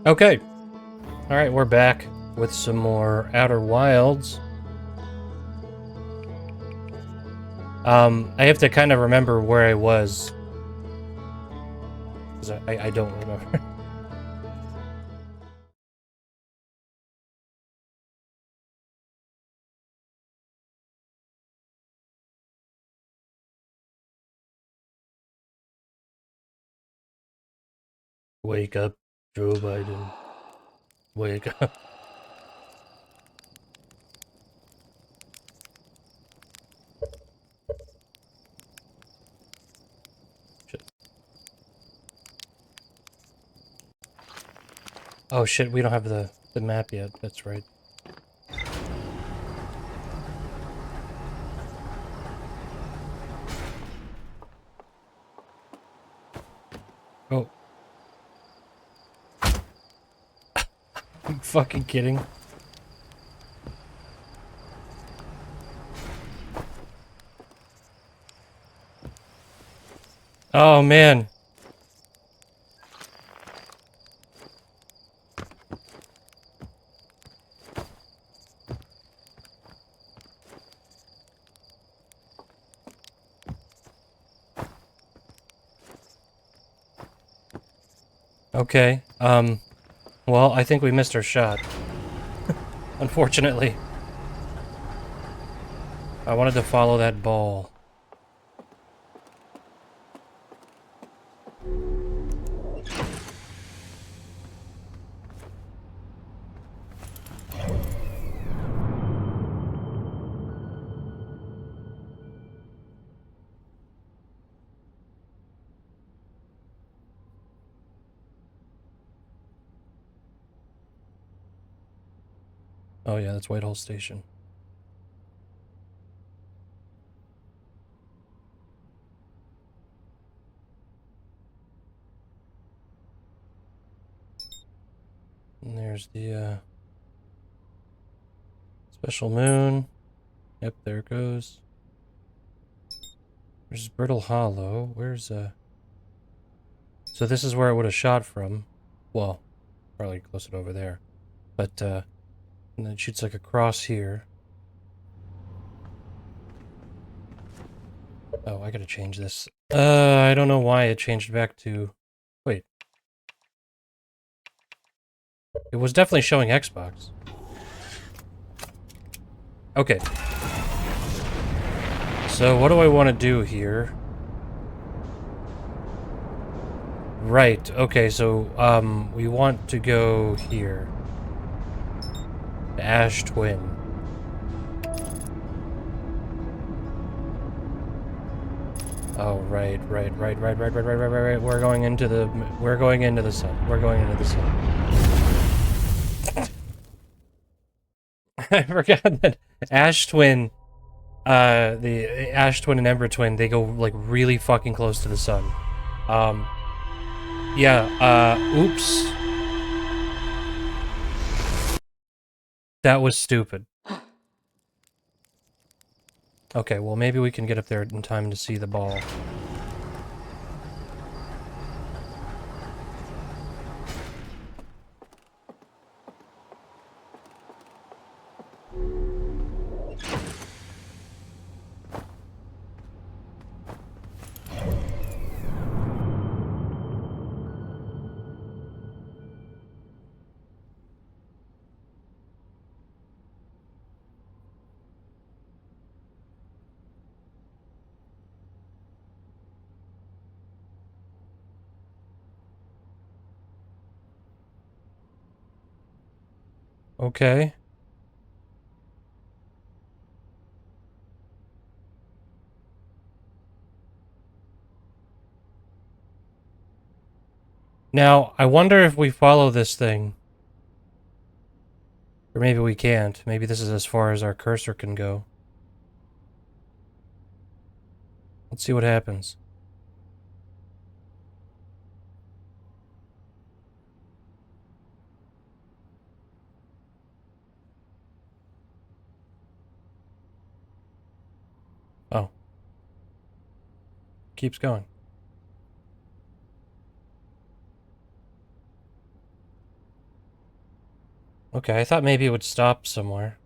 Okay. Alright, we're back with some more Outer Wilds. I have to kind of remember where I was. Because I don't remember. Wake up, Joe Biden. Wake up. Shit. Oh shit, we don't have the map yet. That's right. Oh. Are you fucking kidding? Oh man. Okay, well, I think we missed our shot. Unfortunately. I wanted to follow that ball. Oh yeah, that's Whitehall Station. And there's the, special moon. Yep, there it goes. There's Brittle Hollow. Where's, So this is where it would have shot from. Well, probably close it over there. But, and then it shoots like across here. Oh, I gotta change this. I don't know why it changed back to... Wait. It was definitely showing Xbox. Okay. So what do I want to do here? Right, okay, so, we want to go here. The Ash Twin. Oh, right. We're going into the sun. We're going into the sun. I forgot that Ash Twin, the Ash Twin and Ember Twin, they go, like, really fucking close to the sun. Yeah, oops. That was stupid. Okay, well, maybe we can get up there in time to see the ball. Okay. Now, I wonder if we follow this thing. Or maybe we can't. Maybe this is as far as our cursor can go. Let's see what happens. Oh. Keeps going. Okay, I thought maybe it would stop somewhere.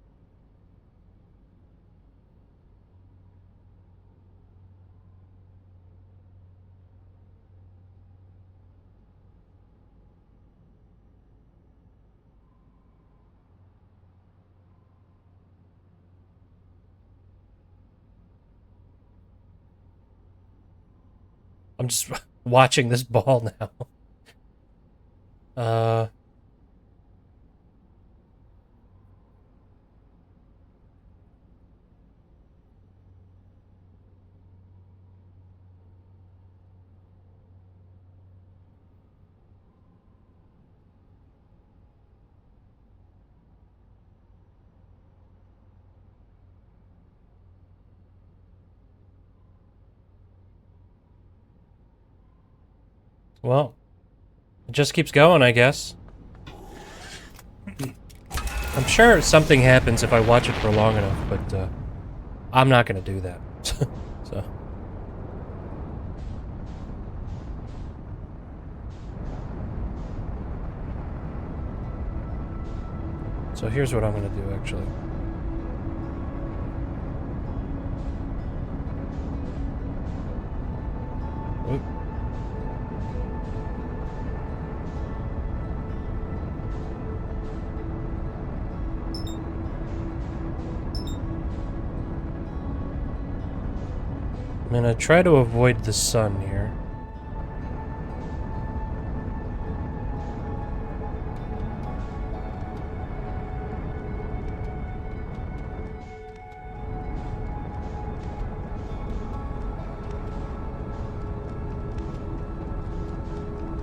I'm just watching this ball now. Well, it just keeps going, I guess. I'm sure something happens if I watch it for long enough, but I'm not gonna do that. So. So here's what I'm gonna do, actually. Oop. I'm gonna try to avoid the sun here.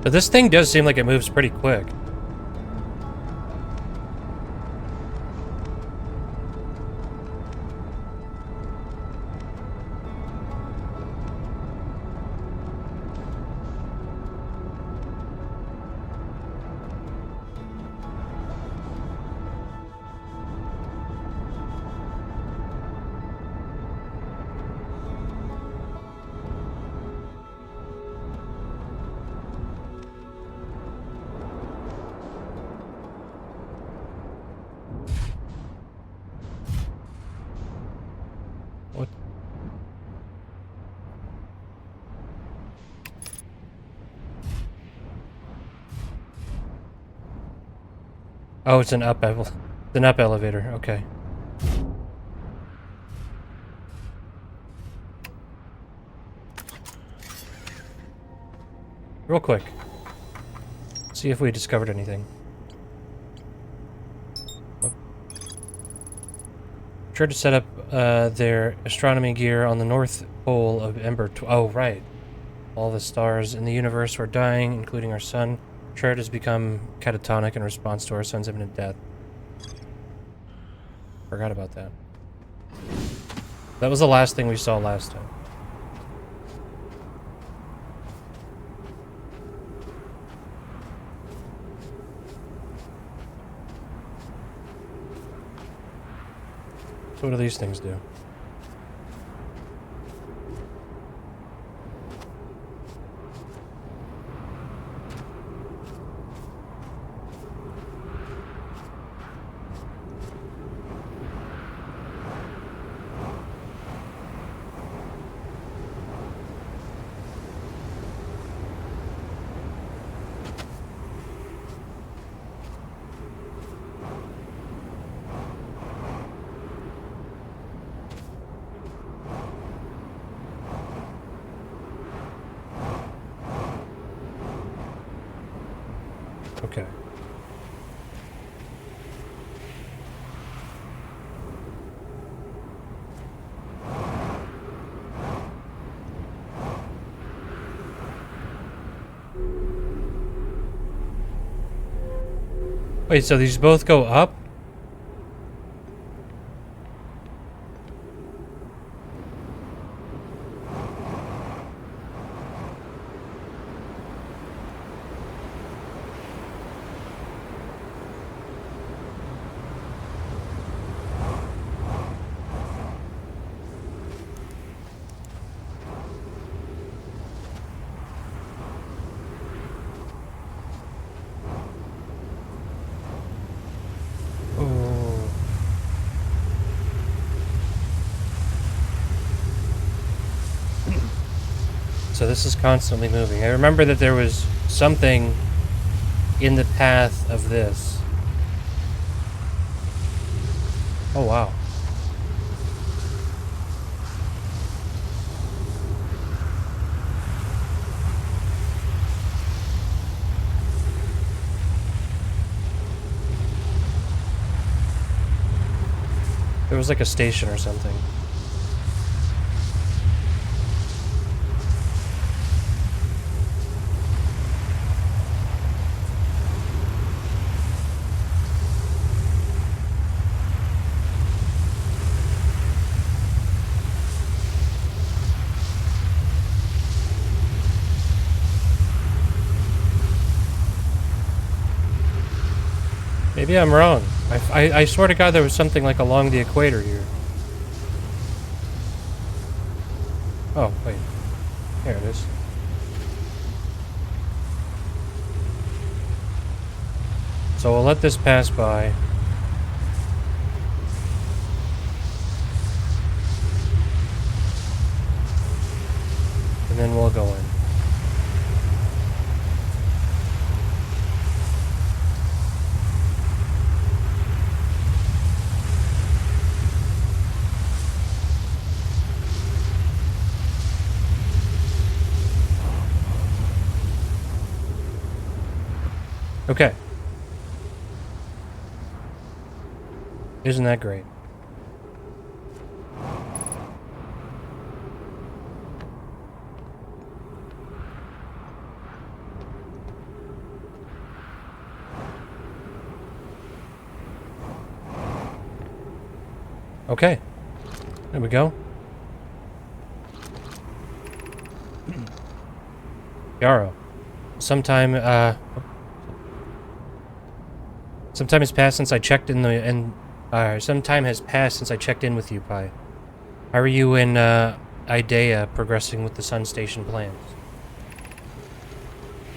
But this thing does seem like it moves pretty quick. What? Oh, it's an up elevator. Okay. Real quick. See if we discovered anything. Oh. Tried to set up their astronomy gear on the north pole of Ember. Oh, right. All the stars in the universe were dying, including our sun. Chart has become catatonic in response to our sun's imminent death. Forgot about that. That was the last thing we saw last time. So what do these things do? Okay. Wait, so these both go up? so this is constantly moving. I remember that there was something in the path of this. Oh, wow. There was like a station or something. Maybe I'm wrong. I swear to God there was something like along the equator here. Oh, wait. There it is. So we'll let this pass by. And then we'll go in. Okay. Isn't that great? Okay. There we go. Yarrow. Sometime has passed since I checked in some time has passed since I checked in with you, Pi. How are you and Idea progressing with the Sun Station plans?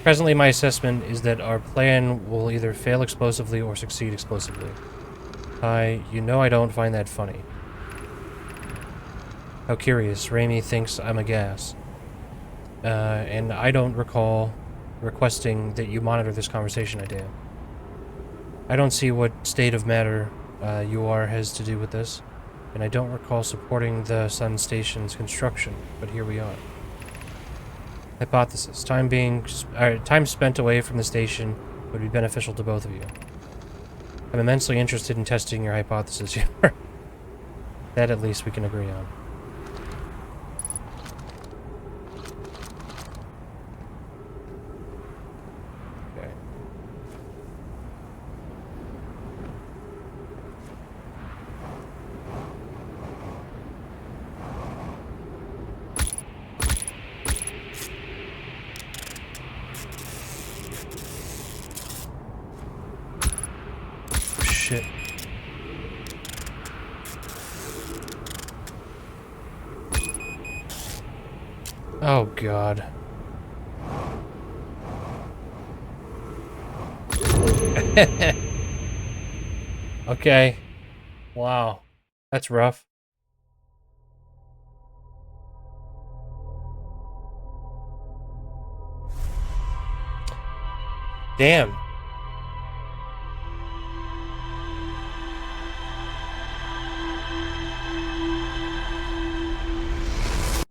Presently, my assessment is that our plan will either fail explosively or succeed explosively. Pi, you know I don't find that funny. How curious, Raimi thinks I'm a gas. And I don't recall requesting that you monitor this conversation, Idea. I don't see what state of matter you are has to do with this, and I don't recall supporting the Sun Station's construction, but here we are. Hypothesis. Time spent away from the station would be beneficial to both of you. I'm immensely interested in testing your hypothesis here. That at least we can agree on. Shit. Oh, God. Okay. Wow. That's rough. Damn.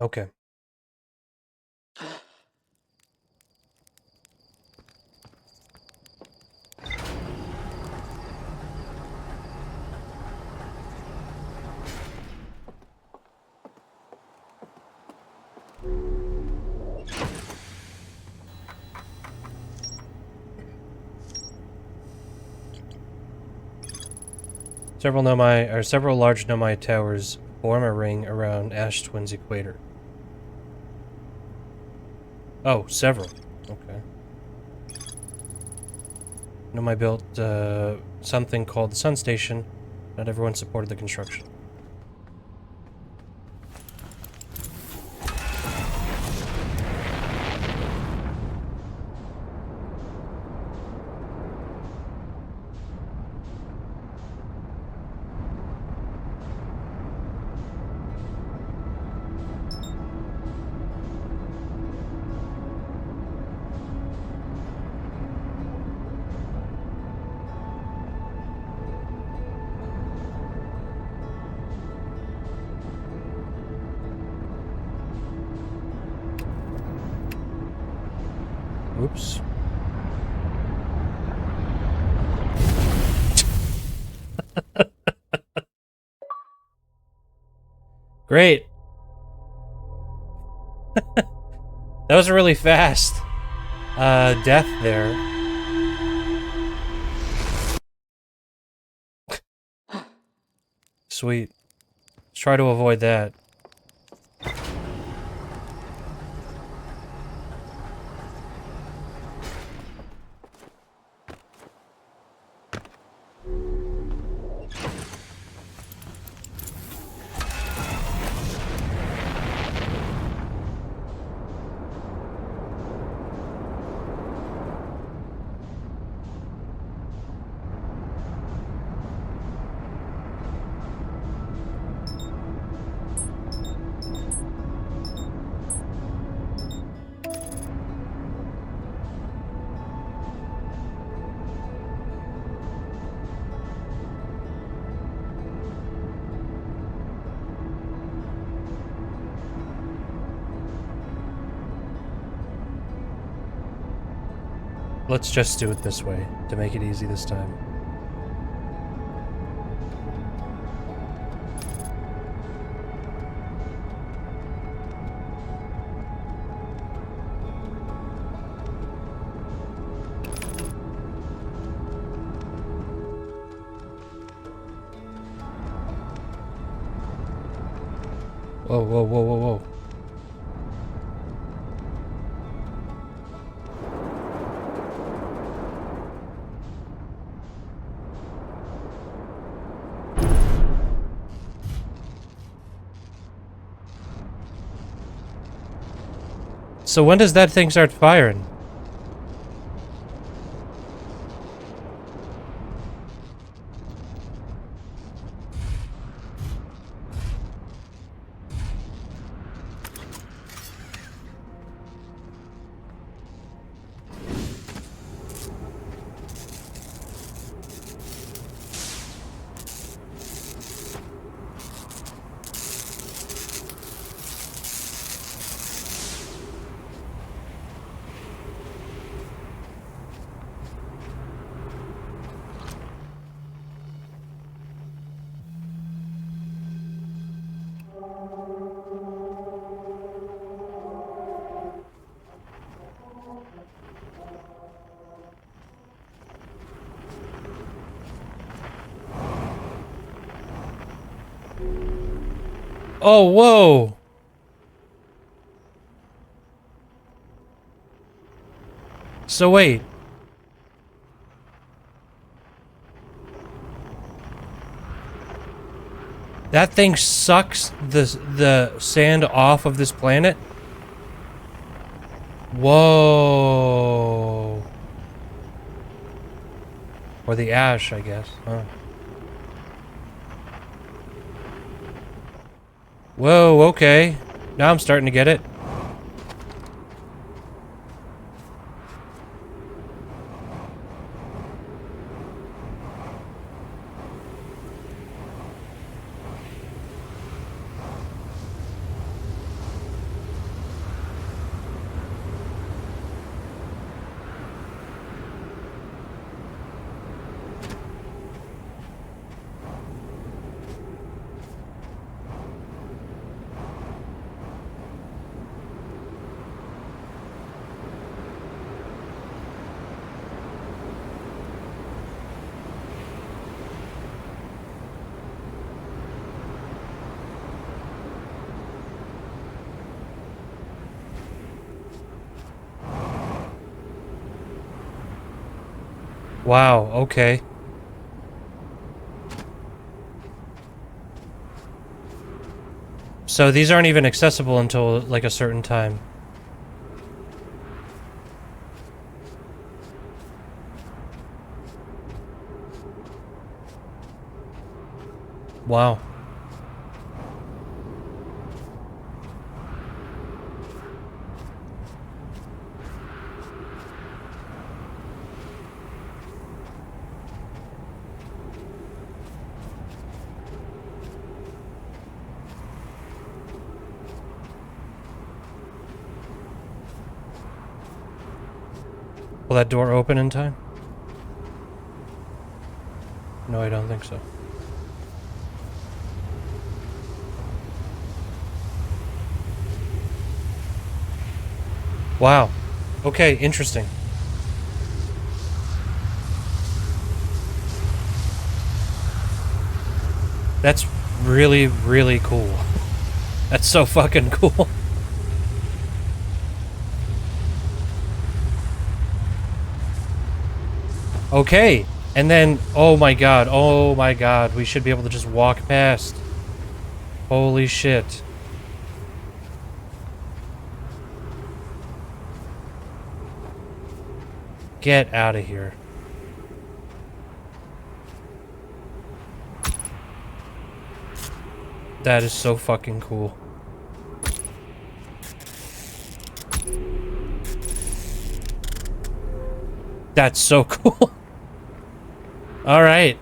Okay. Several large Nomai towers form a ring around Ash Twin's equator. Oh, several. Okay. Nomai built something called the Sun Station. Not everyone supported the construction. Oops. Great. That was a really fast death there. Sweet. Let's try to avoid that. Let's just do it this way, to make it easy this time. Whoa, whoa, whoa, whoa, whoa. So when does that thing start firing? Oh, whoa! So wait. That thing sucks the sand off of this planet? Whoa. Or the ash, I guess. Huh. Whoa, okay. Now I'm starting to get it. Wow, okay. So these aren't even accessible until like a certain time. Wow. Will that door open in time? No, I don't think so. Wow. Okay, interesting. That's really, really cool. That's so fucking cool. Okay, and then, oh my god, we should be able to just walk past. Holy shit. Get out of here. That is so fucking cool. That's so cool. All right.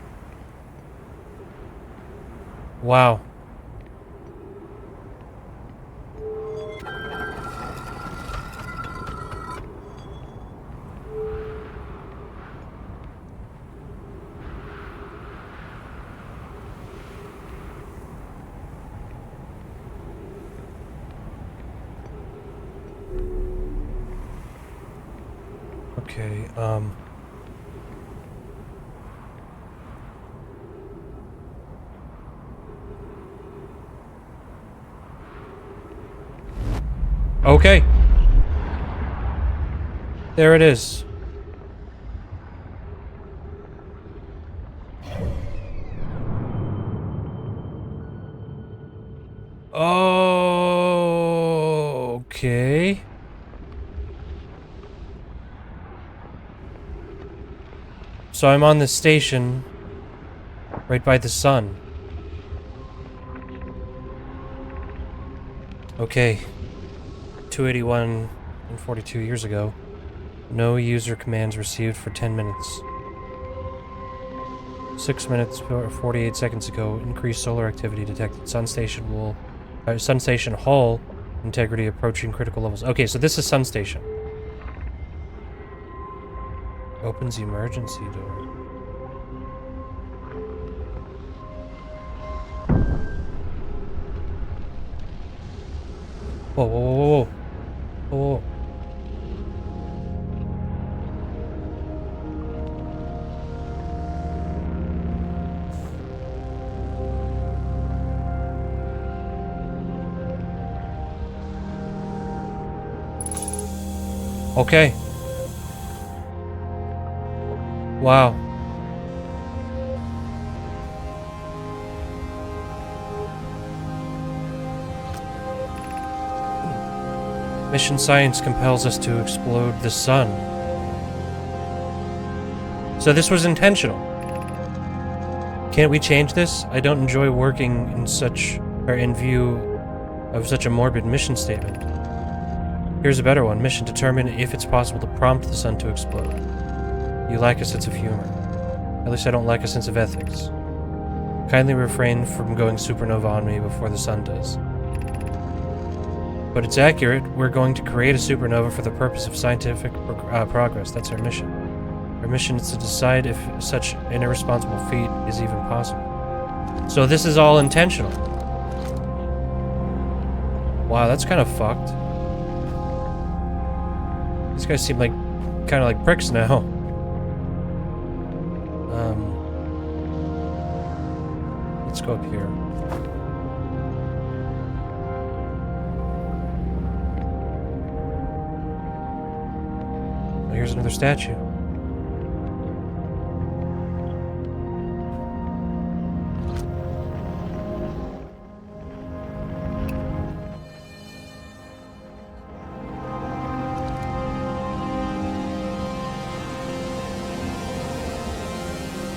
Wow. Okay, okay. There it is. Oh, okay. So I'm on the station right by the sun. Okay. 281 and 42 years ago. No user commands received for 10 minutes. 6 minutes or 48 seconds ago, increased solar activity detected. Sun station hull integrity approaching critical levels. Okay, so this is Sun Station. Opens emergency door. Whoa, whoa, whoa, whoa, whoa. Whoa. Okay. Wow. Mission science compels us to explode the sun. So this was intentional. Can't we change this? I don't enjoy working in view of such a morbid mission statement. Here's a better one. Mission: determine if it's possible to prompt the sun to explode. You lack a sense of humor. At least I don't lack a sense of ethics. Kindly refrain from going supernova on me before the sun does. But it's accurate. We're going to create a supernova for the purpose of scientific progress. That's our mission. Our mission is to decide if such an irresponsible feat is even possible. So this is all intentional. Wow, that's kind of fucked. These guys seem like kind of like pricks now. Let's go up here. Oh, here's another statue.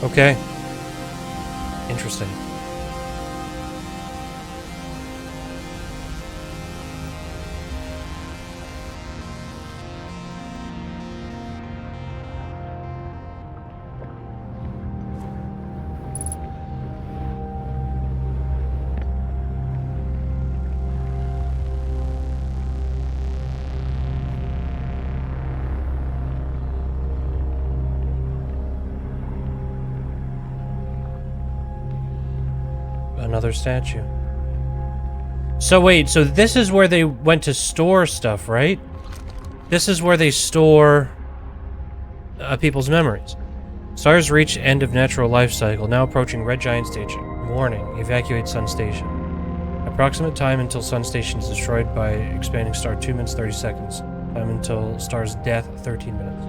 Okay. Interesting. Another statue. So wait, so this is where they went to store stuff, right? This is where they store people's memories. Stars reach end of natural life cycle, now approaching Red Giant Station. Warning, evacuate Sun Station. Approximate time until Sun Station is destroyed by expanding star 2 minutes 30 seconds. Time until star's death 13 minutes.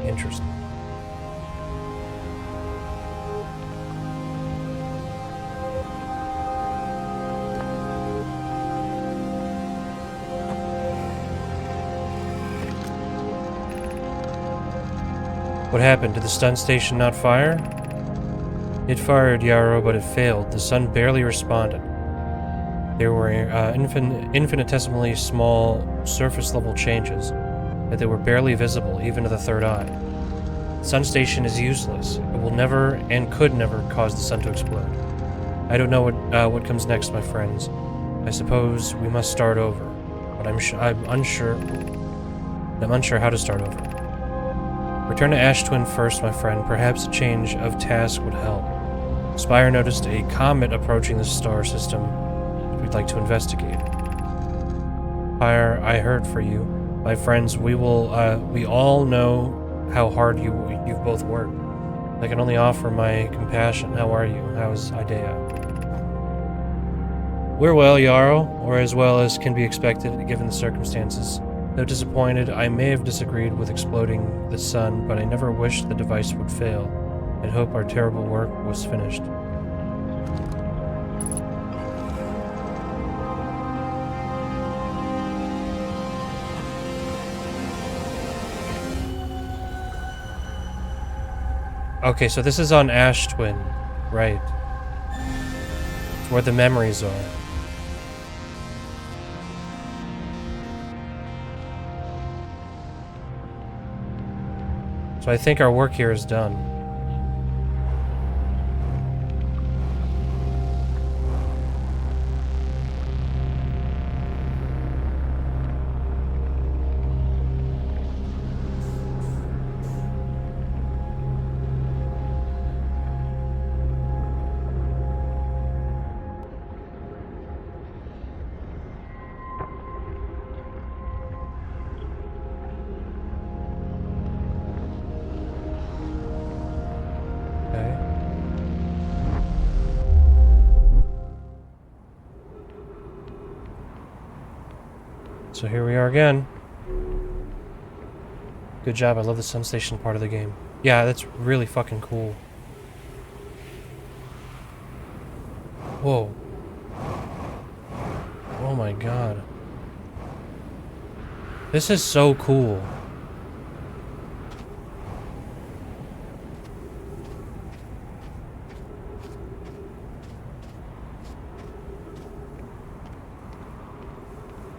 Okay. Interesting. What happened? Did the Sun Station not fire? It fired, Yarrow, but it failed. The sun barely responded. There were infinitesimally small surface-level changes, but they were barely visible, even to the third eye. The Sun Station is useless. It will never and could never cause the sun to explode. I don't know what comes next, my friends. I suppose we must start over, but I'm unsure how to start over. Return to Ash Twin first, my friend. Perhaps a change of task would help. Spire noticed a comet approaching the star system we'd like to investigate. Spire, I heard for you. My friends, we all know how hard you've both worked. I can only offer my compassion. How are you? How's Idea? We're well, Yarrow, or as well as can be expected given the circumstances. Though disappointed, I may have disagreed with exploding the sun, but I never wished the device would fail. I'd hope our terrible work was finished. Okay, so this is on Ash Twin, right? It's where the memories are. So I think our work here is done. So here we are again. Good job, I love the Sun Station part of the game. Yeah, that's really fucking cool. Whoa. Oh my god. This is so cool.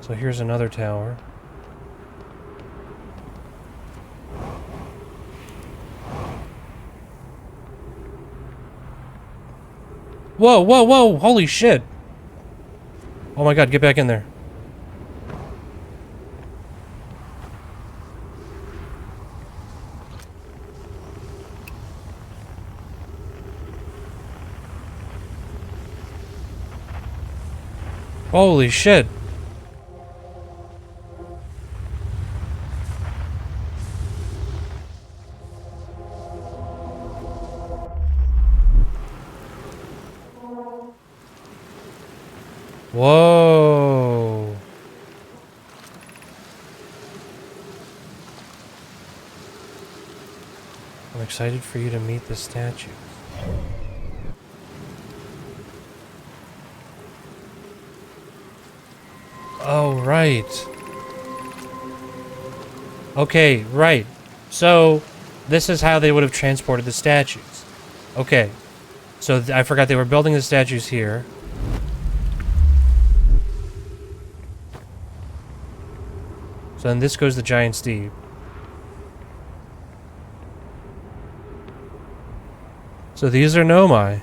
So here's another tower. Whoa, whoa, whoa! Holy shit! Oh my god, get back in there. Holy shit! Whoa. I'm excited for you to meet the statue. Oh, right. Okay, right. So, this is how they would have transported the statues. Okay. So, I forgot they were building the statues here. So then this goes the Giant's Deep. So these are Nomai.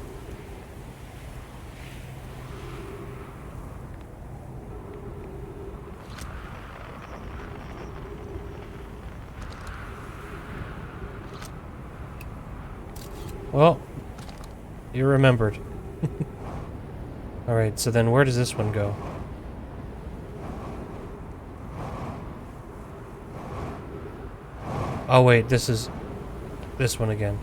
Well, you remembered. Alright, so then where does this one go? Oh wait, this is this one again.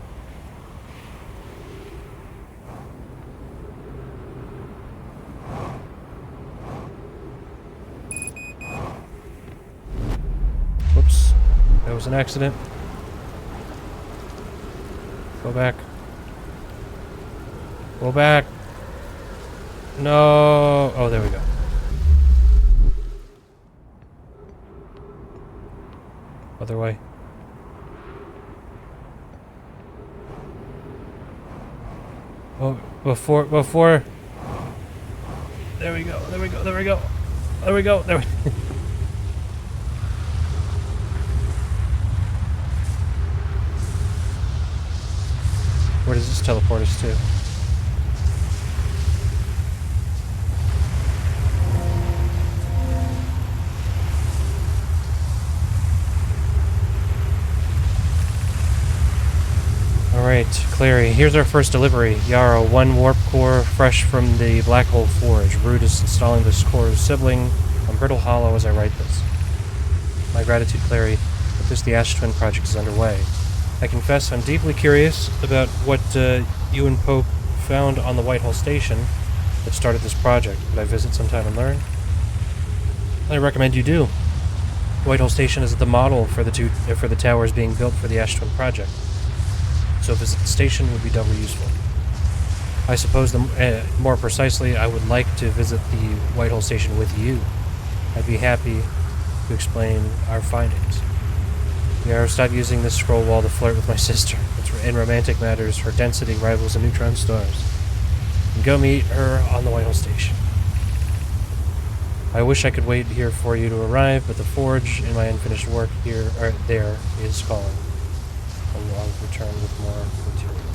Whoops. That was an accident. Go back. Go back. No. Oh, there we go. Other way. Oh, before. There we go. There we go. There we go. There we go. There we Where does this teleport us to? Alright, Clary, here's our first delivery. Yarrow, 1 warp core fresh from the Black Hole Forge. Root is installing this core's sibling on Brittle Hollow as I write this. My gratitude, Clary, that the Ash Twin project is underway. I confess I'm deeply curious about what you and Pope found on the Whitehall Station that started this project. Could I visit sometime and learn? I recommend you do. Whitehall Station is the model for the towers being built for the Ash Twin project. So visit the station would be doubly useful. I suppose, more precisely, I would like to visit the Whitehall Station with you. I'd be happy to explain our findings. Yarrow, stop using this scroll wall to flirt with my sister. In romantic matters, her density rivals the neutron stars. And go meet her on the Whitehall Station. I wish I could wait here for you to arrive, but the forge in my unfinished work there is calling. I'll return with more materials.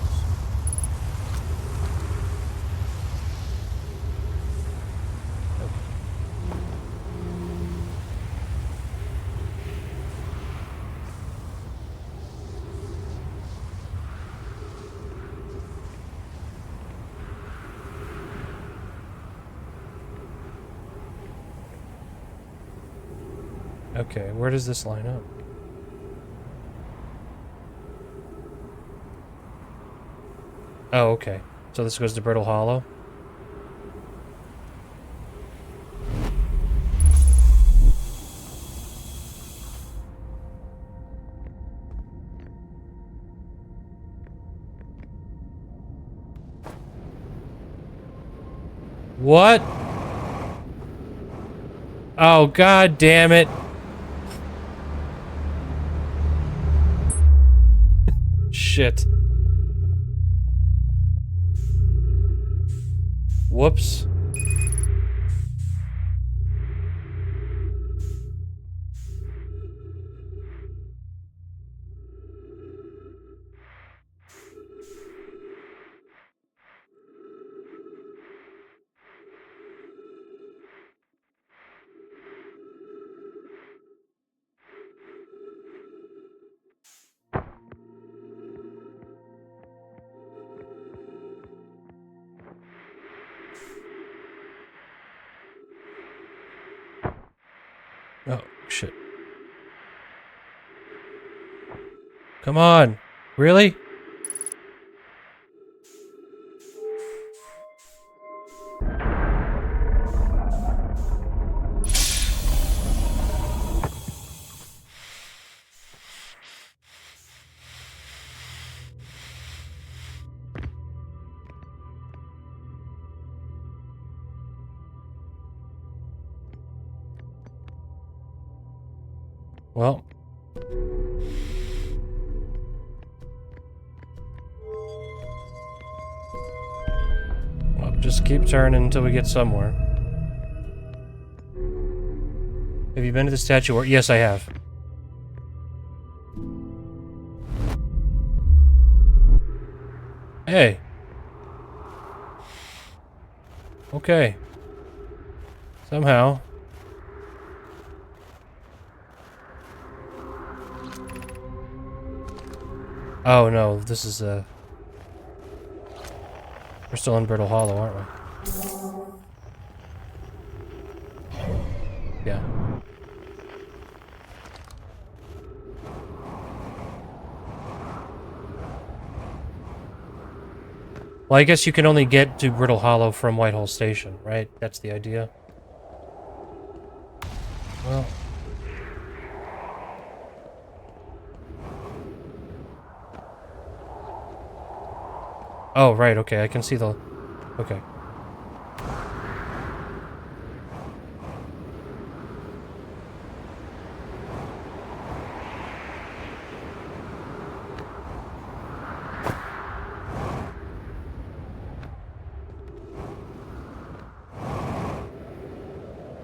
Okay, where does this line up? Oh, okay. So this goes to Brittle Hollow? What? Oh, god damn it. Shit. Whoops. Oh, shit. Come on. Really? Well. Well, just keep turning until we get somewhere. Have you been to the statue? Yes, I have. Hey. Okay. Somehow. Oh no, this is We're still in Brittle Hollow, aren't we? Yeah. Well, I guess you can only get to Brittle Hollow from Whitehall Station, right? That's the idea. Well... Oh, right, okay, I can see the... Okay.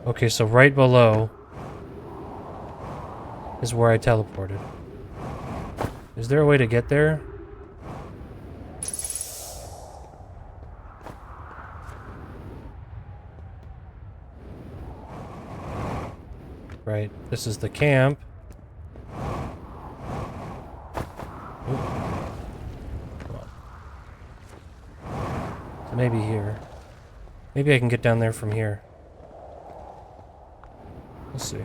Okay, so right below is where I teleported. Is there a way to get there? Right, this is the camp. Ooh. Come on. So maybe here. Maybe I can get down there from here. Let's see.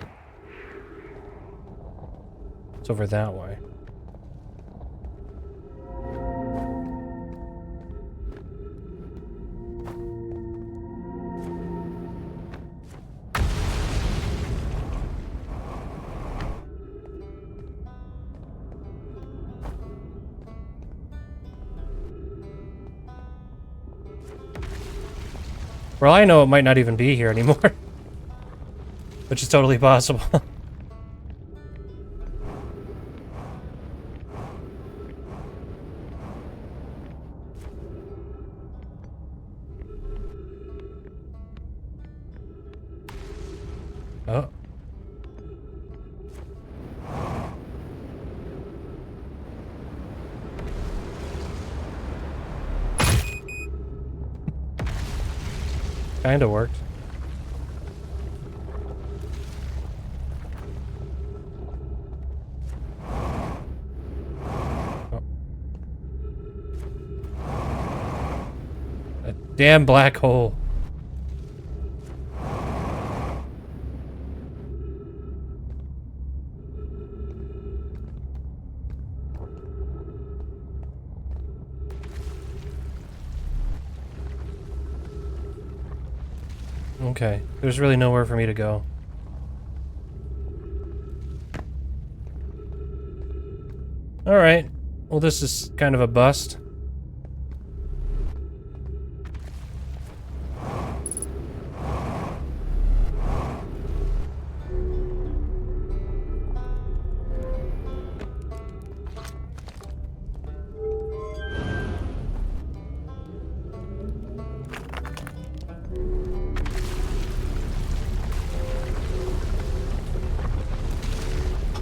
It's over that way. For all I know, it might not even be here anymore. Which is totally possible. Oh. Kinda worked. Oh. A damn black hole. Okay, there's really nowhere for me to go. Alright, well this is kind of a bust.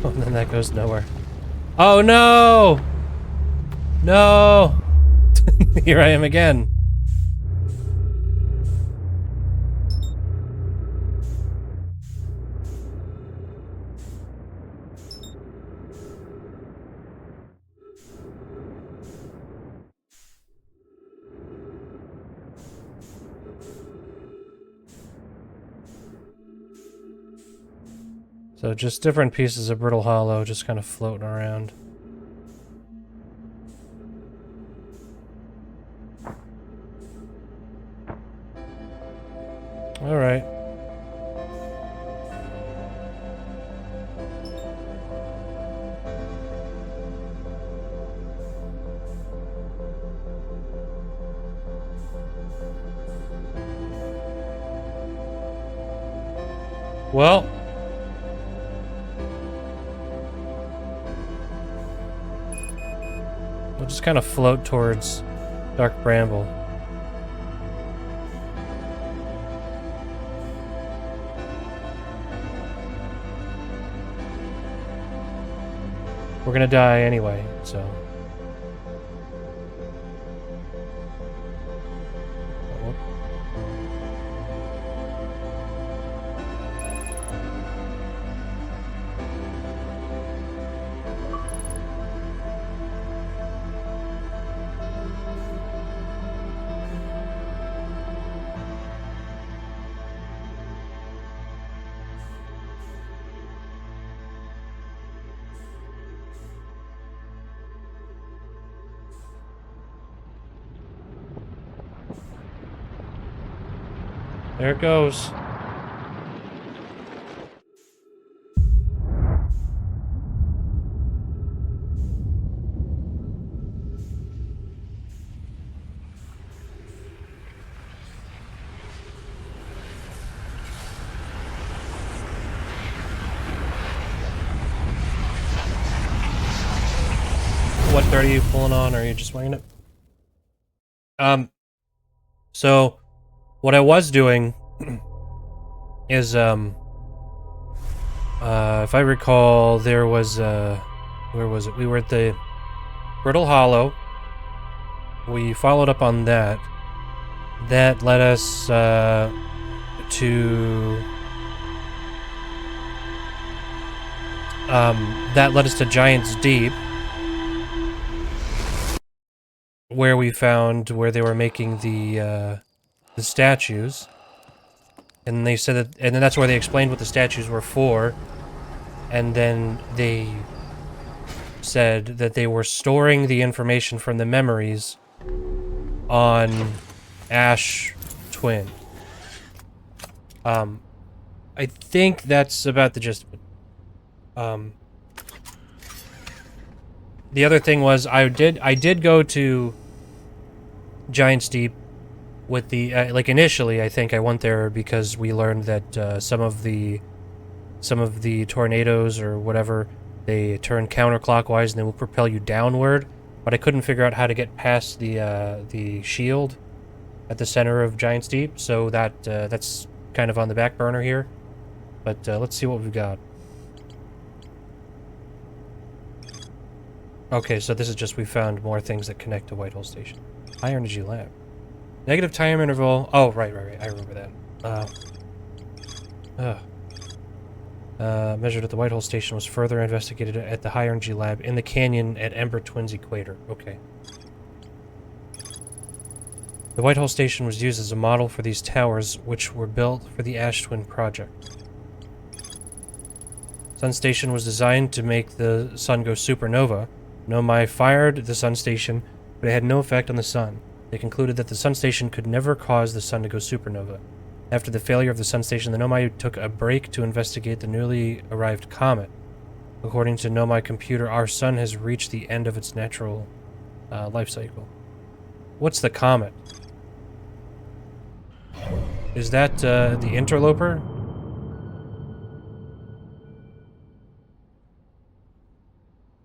And then that goes nowhere. Oh no! No! Here I am again. So just different pieces of Brittle Hollow just kind of floating around. All right. Well, we'll just kind of float towards Dark Bramble. We're gonna die anyway, so. Oh. There it goes. What thread are you pulling on, or are you just winging it? So what I was doing is, if I recall, there was, where was it? We were at the Brittle Hollow. We followed up on that. That led us, to Giant's Deep, where we found where they were making the statues. And they said that, and then that's where they explained what the statues were for. And then they said that they were storing the information from the memories on Ash Twin. I think that's about the gist of it. The other thing was I did go to Giant's Deep with the like initially. I think I went there because we learned that some of the tornadoes or whatever, they turn counterclockwise and they will propel you downward. But I couldn't figure out how to get past the shield at the center of Giant's Deep, so that's kind of on the back burner here. But let's see what we've got. Okay, so this is just, we found more things that connect to Whitehall Station. High energy lab. Negative time interval. Oh, right. I remember that. Measured at the Whitehall Station was further investigated at the high energy lab in the canyon at Ember Twins Equator. Okay. The Whitehall Station was used as a model for these towers, which were built for the Ash Twin project. Sun Station was designed to make the sun go supernova. Nomai fired the Sun Station, but it had no effect on the sun. They concluded that the Sun Station could never cause the sun to go supernova. After the failure of the Sun Station, the Nomai took a break to investigate the newly arrived comet. According to Nomai computer, our sun has reached the end of its natural life cycle. What's the comet? Is that the interloper?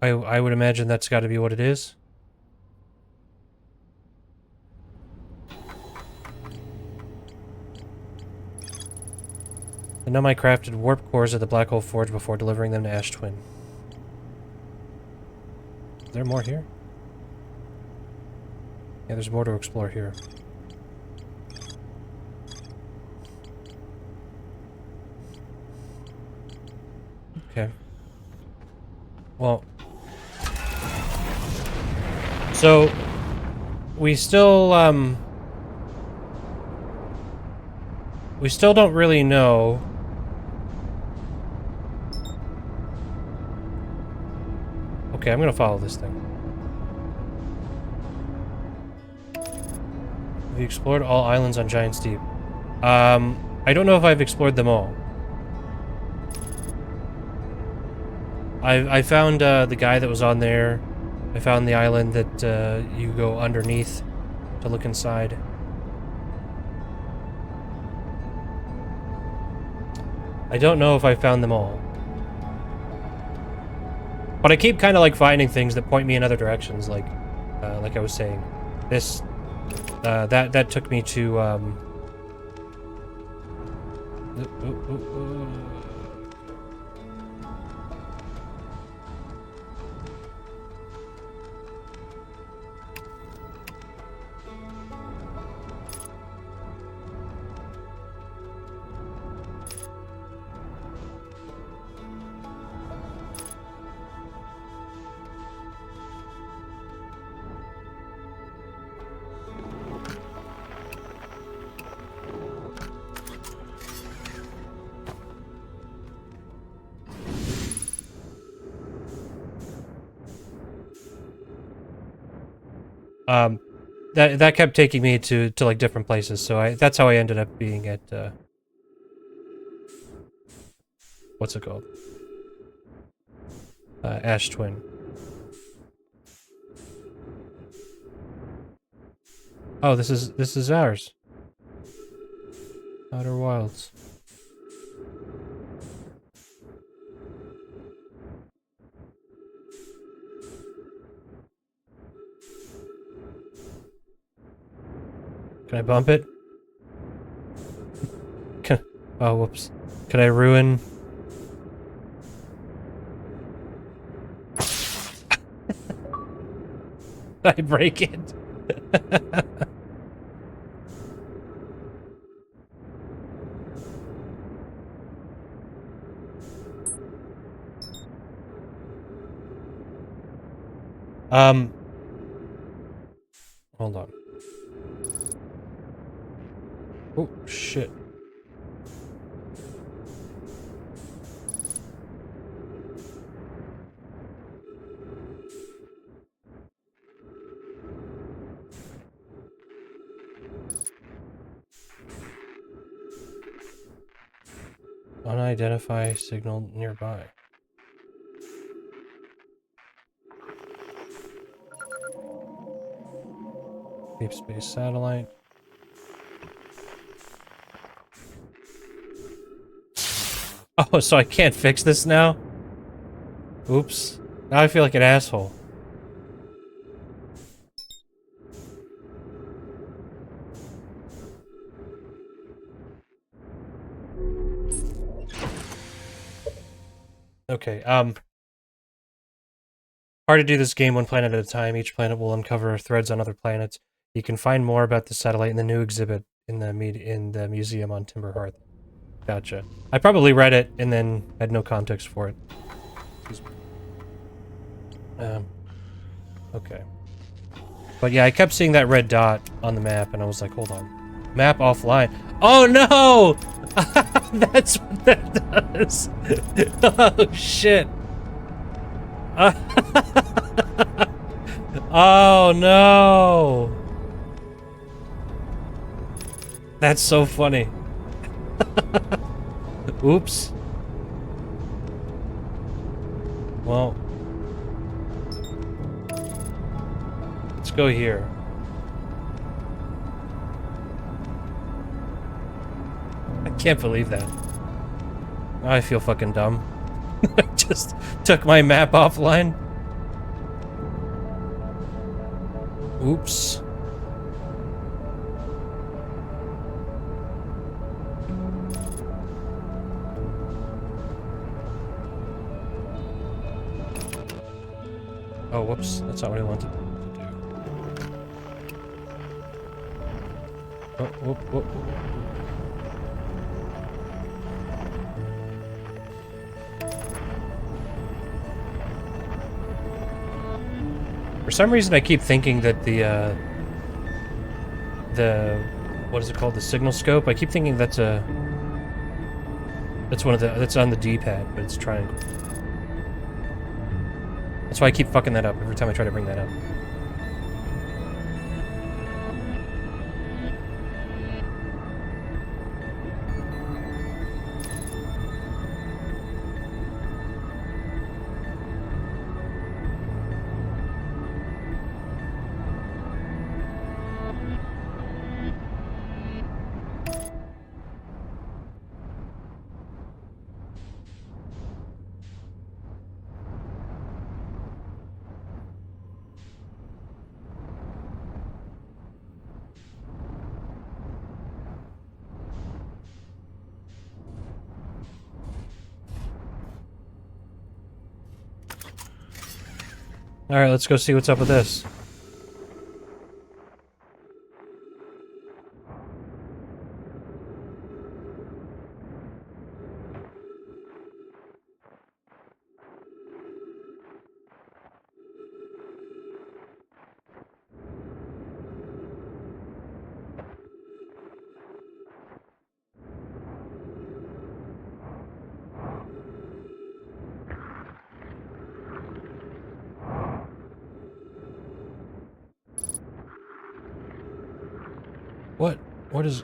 I would imagine that's got to be what it is. The Nomai crafted warp cores at the Black Hole Forge before delivering them to Ash Twin. Is there more here? Yeah, there's more to explore here. Okay. Well, so we still don't really know Okay, I'm gonna follow this thing. Have you explored all islands on Giant's Deep? I don't know if I've explored them all. I found the guy that was on there. I found the island that you go underneath to look inside. I don't know if I found them all. But I keep kind of like finding things that point me in other directions, like I was saying. This, that took me to, that kept taking me to like different places, so that's how I ended up being at what's it called? Ash Twin. Oh, this is ours. Outer Wilds. Can I bump it? Oh, whoops. Can I ruin? Did I break it? Hold on. Oh, shit. Unidentify signal nearby. Deep space satellite. Oh, so I can't fix this now? Oops. Now I feel like an asshole. Okay, hard to do this game one planet at a time. Each planet will uncover threads on other planets. You can find more about the satellite in the new exhibit in the museum on Timber Hearth. Gotcha. I probably read it and then had no context for it. Okay. But yeah, I kept seeing that red dot on the map, and I was like, hold on. Map offline. Oh no! That's what that does! Oh shit! Oh no! That's so funny. Oops. Well. Let's go here. I can't believe that. Now I feel fucking dumb. I just took my map offline. Oops. Oh, whoops. That's not what I wanted to do. Oh, whoop, whoop. For some reason, I keep thinking that the what is it called? The signal scope. I keep thinking that's one of that's on the D-pad, but it's triangle. That's why I keep fucking that up every time I try to bring that up. Alright, let's go see what's up with this. What is...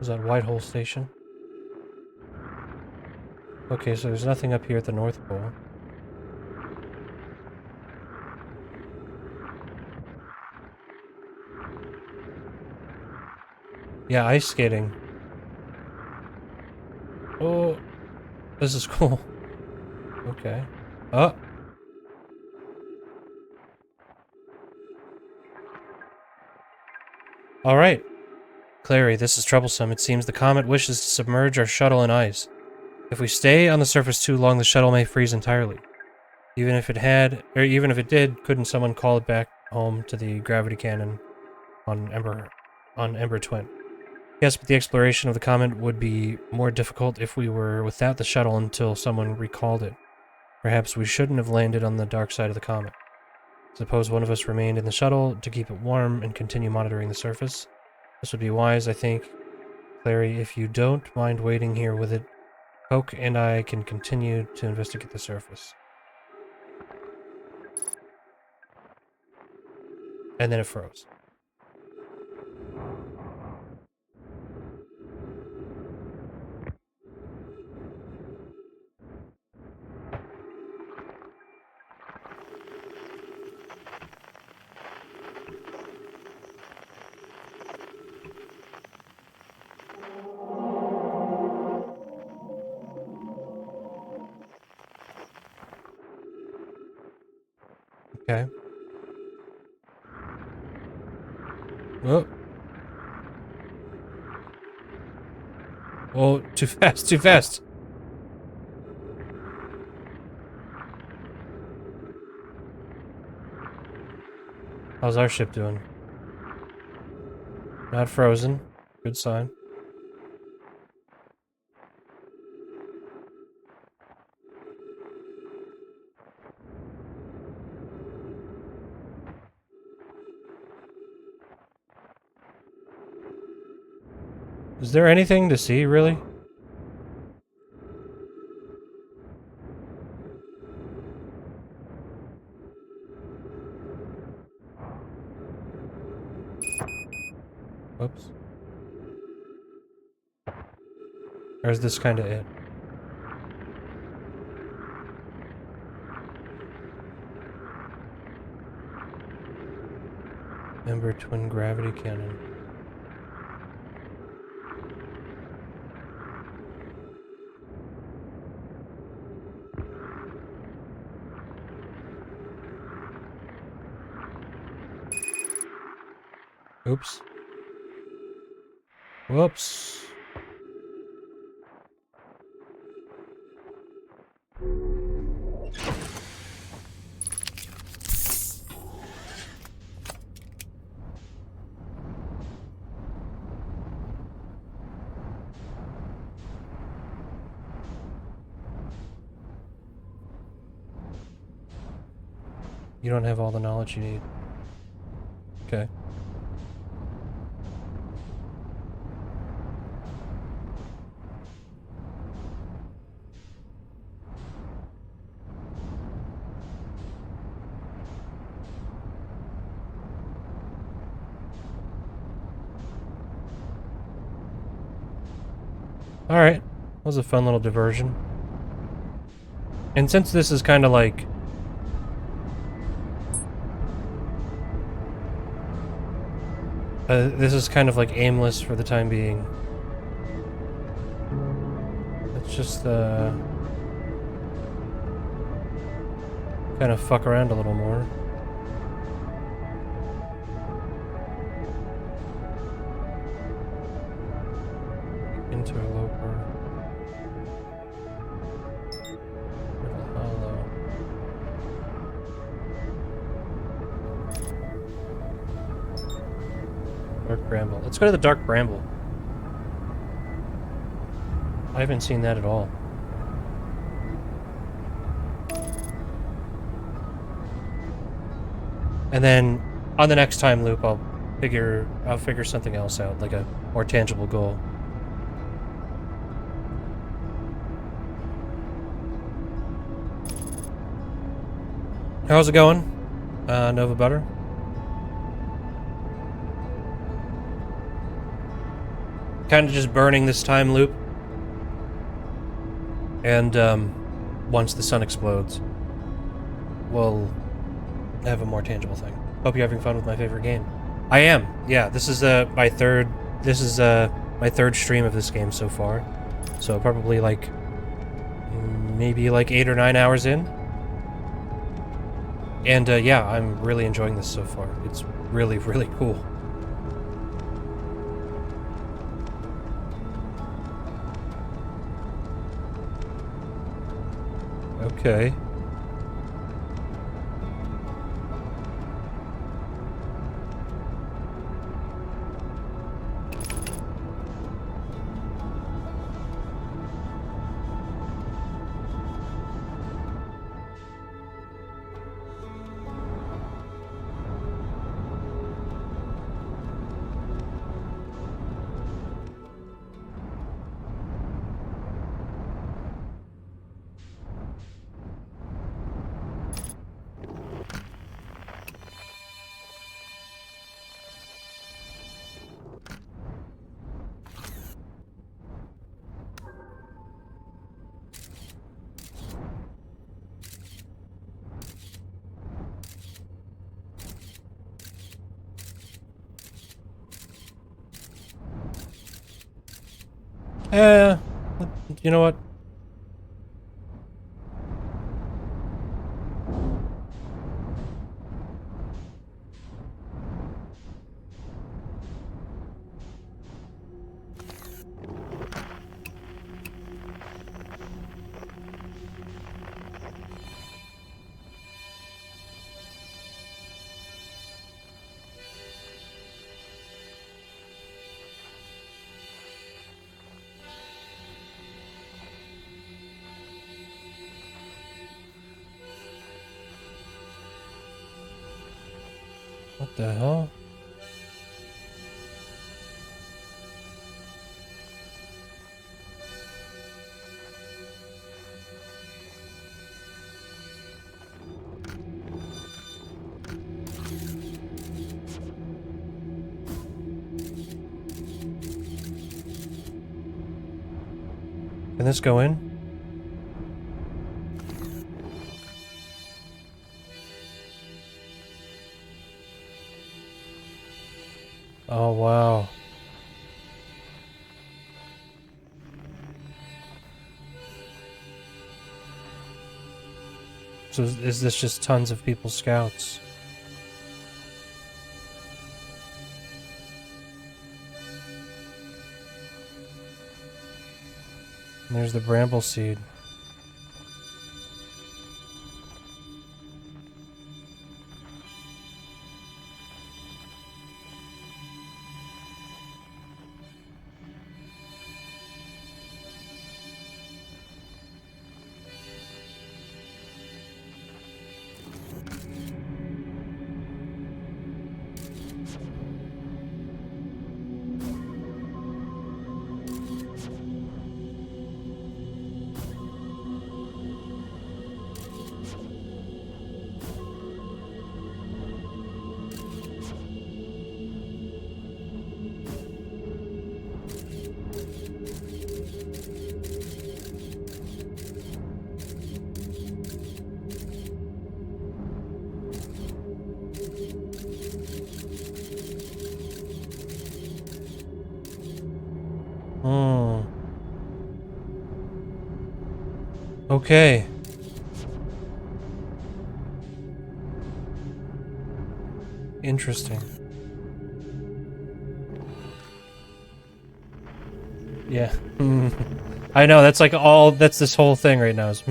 Is that Whitehall Station? Okay, so there's nothing up here at the North Pole. Yeah, ice skating. Oh, this is cool. Okay. Oh. All right. Clary, this is troublesome. It seems the comet wishes to submerge our shuttle in ice. If we stay on the surface too long, the shuttle may freeze entirely. Even if it did, couldn't someone call it back home to the gravity cannon on Ember Twin? Yes, but the exploration of the comet would be more difficult if we were without the shuttle until someone recalled it. Perhaps we shouldn't have landed on the dark side of the comet. Suppose one of us remained in the shuttle to keep it warm and continue monitoring the surface. This would be wise, I think. Clary, if you don't mind waiting here with it, Poke and I can continue to investigate the surface. And then it froze. Okay. Oh. Oh, too fast, too fast. How's our ship doing? Not frozen. Good sign. Is there anything to see, really? Whoops. Or is this kind of it? Ember Twin Gravity Cannon. Oops. Whoops. You don't have all the knowledge you need. Okay. Alright. That was a fun little diversion. And since this is kind of like... this is kind of like aimless for the time being. Let's just kind of fuck around a little more. Interloper. River Hollow. Dark Bramble. Let's go to the Dark Bramble. I haven't seen that at all. And then on the next time loop, I'll figure something else out, like a more tangible goal. How's it going, Nova Butter? Kind of just burning this time loop. And, once the sun explodes, we'll have a more tangible thing. Hope you're having fun with my favorite game. I am. Yeah, this is my third stream of this game so far. So probably like maybe like 8 or 9 hours in. And yeah, I'm really enjoying this so far. It's really, really cool. Okay. You know what? What the hell? Can this go in? Oh, wow. So is this just tons of people's scouts? And there's the bramble seed. Okay. Interesting. Yeah. I know, that's like that's this whole thing right now is,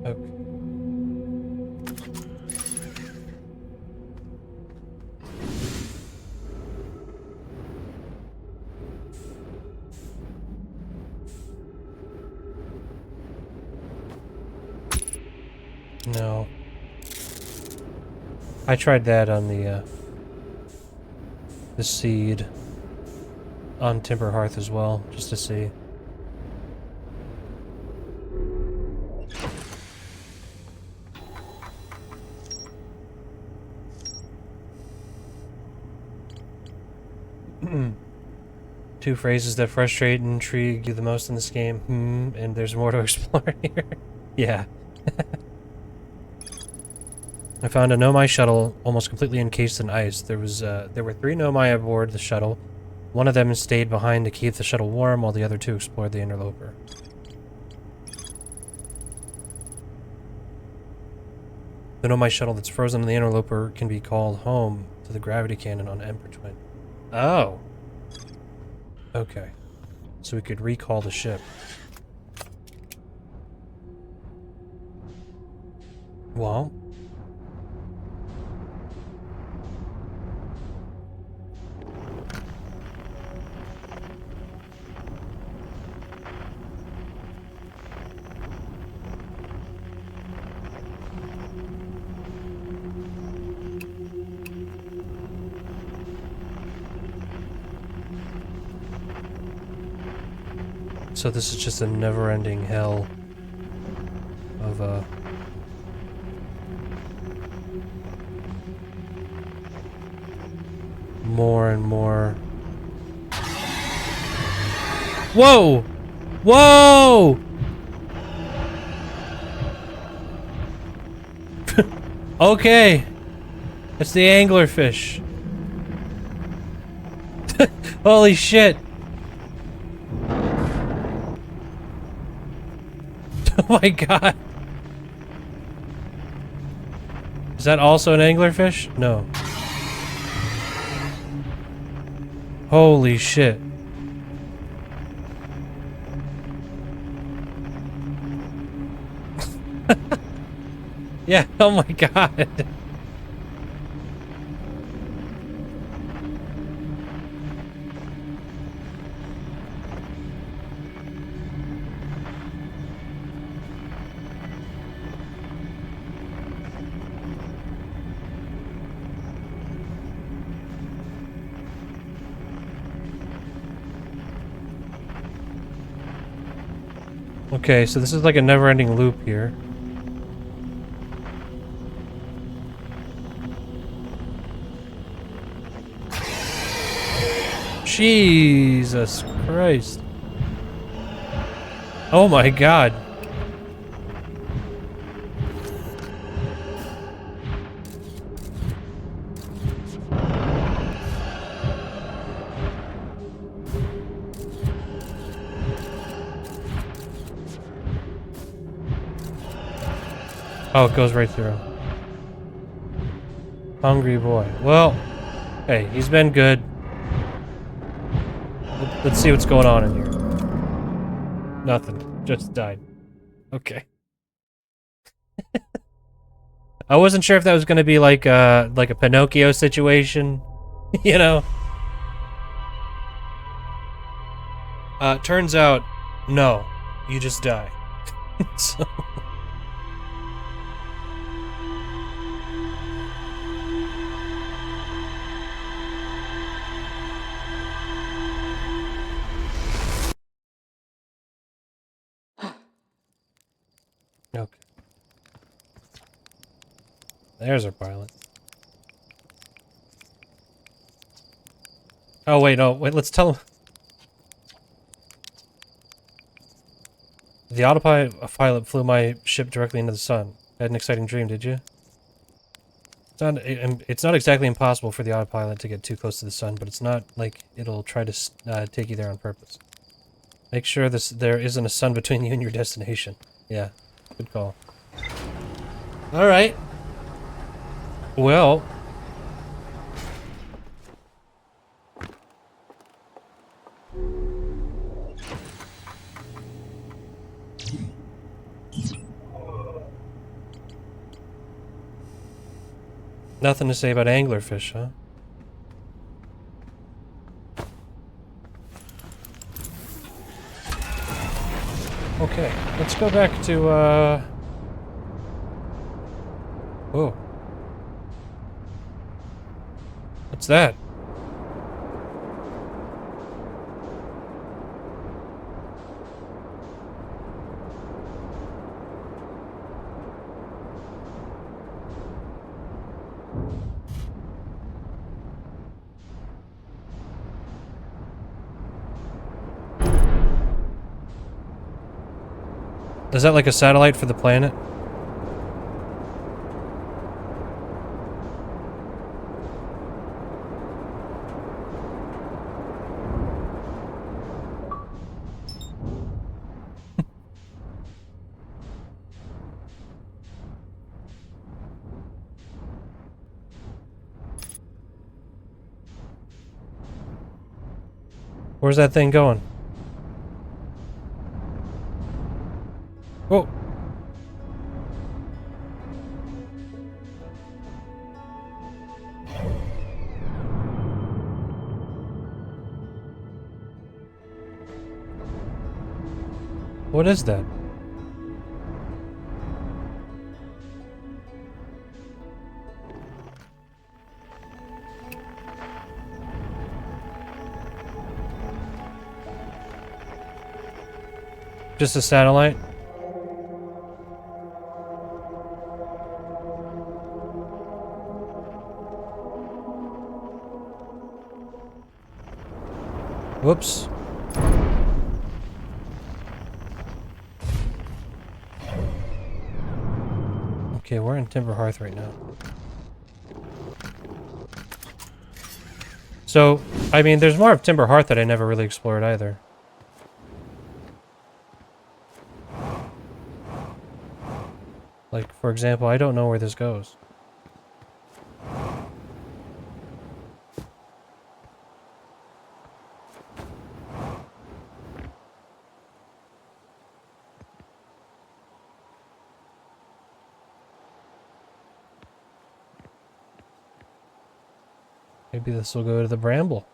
Okay. No. I tried that on the seed on Timber Hearth as well, just to see. Two phrases that frustrate and intrigue you the most in this game. And there's more to explore here. Yeah. I found a Nomai shuttle almost completely encased in ice. There were 3 Nomai aboard the shuttle. One of them stayed behind to keep the shuttle warm, while the other 2 explored the interloper. The Nomai shuttle that's frozen in the interloper can be called home to the gravity cannon on Emperor Twin. Oh. Okay. So we could recall the ship. Well. So this is just a never-ending hell of more and more. Whoa! Whoa! Okay. It's the anglerfish. Holy shit. Oh my god. Is that also an anglerfish? No. Holy shit. Yeah, oh my god. Okay, so this is like a never-ending loop here. Jesus Christ. Oh my god. Oh, it goes right through. Hungry boy. Well, hey, he's been good. Let's see what's going on in here. Nothing. Just died. Okay. I wasn't sure if that was going to be like a Pinocchio situation, you know. Turns out, no, you just die. So. Okay. There's our pilot. Oh, wait, no, wait, let's tell him. The autopilot flew my ship directly into the sun. Had an exciting dream, did you? It's not exactly impossible for the autopilot to get too close to the sun, but it's not like it'll try to take you there on purpose. Make sure there isn't a sun between you and your destination. Yeah, good call. Alright. Well. Nothing to say about anglerfish, huh? Okay, let's go back to, Oh. What's that? Is that like a satellite for the planet? Where's that thing going? Oh. What is that? Just a satellite? Whoops. Okay, we're in Timber Hearth right now. So, I mean, there's more of Timber Hearth that I never really explored either. Like, for example, I don't know where this goes. Maybe this will go to the Bramble.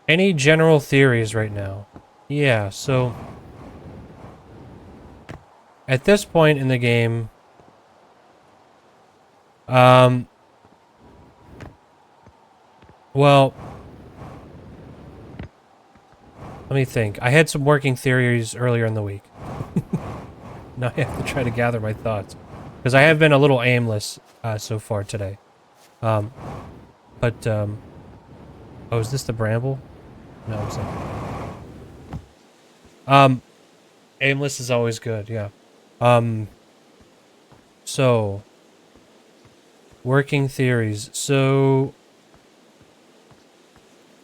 Any general theories right now? Yeah, so at this point in the game, well, let me think. I had some working theories earlier in the week. Now I have to try to gather my thoughts. Because I have been a little aimless so far today. Oh, is this the Bramble? No, it's not. Aimless is always good, yeah. So, working theories. So,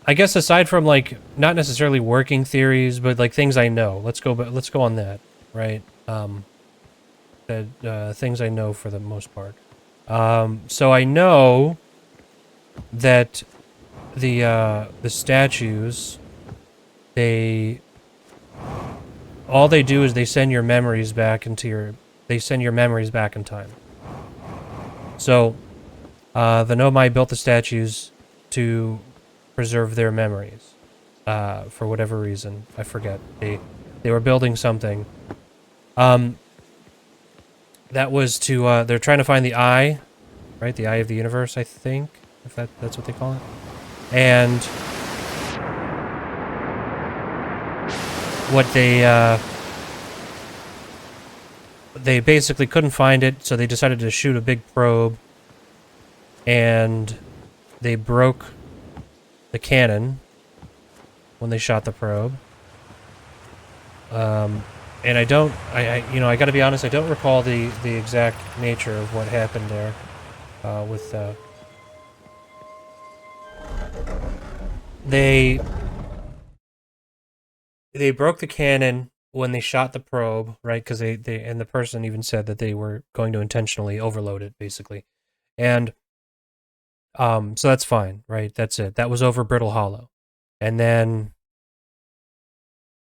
I guess aside from like not necessarily working theories, but like things I know. Let's go on that, right? Things I know for the most part. So I know that the statues, all they do is they send your memories back into they send your memories back in time. So, the Nomai built the statues to preserve their memories, for whatever reason. I forget. They were building something. That was to, they're trying to find the eye, right? The eye of the universe, I think, if that's what they call it. And what they basically couldn't find it, so they decided to shoot a big probe, and they broke the cannon when they shot the probe. And I gotta be honest, I don't recall the exact nature of what happened there, with, they broke the cannon when they shot the probe, right? Because they and the person even said that they were going to intentionally overload it, basically. And, so that's fine, right? That's it. That was over Brittle Hollow. And then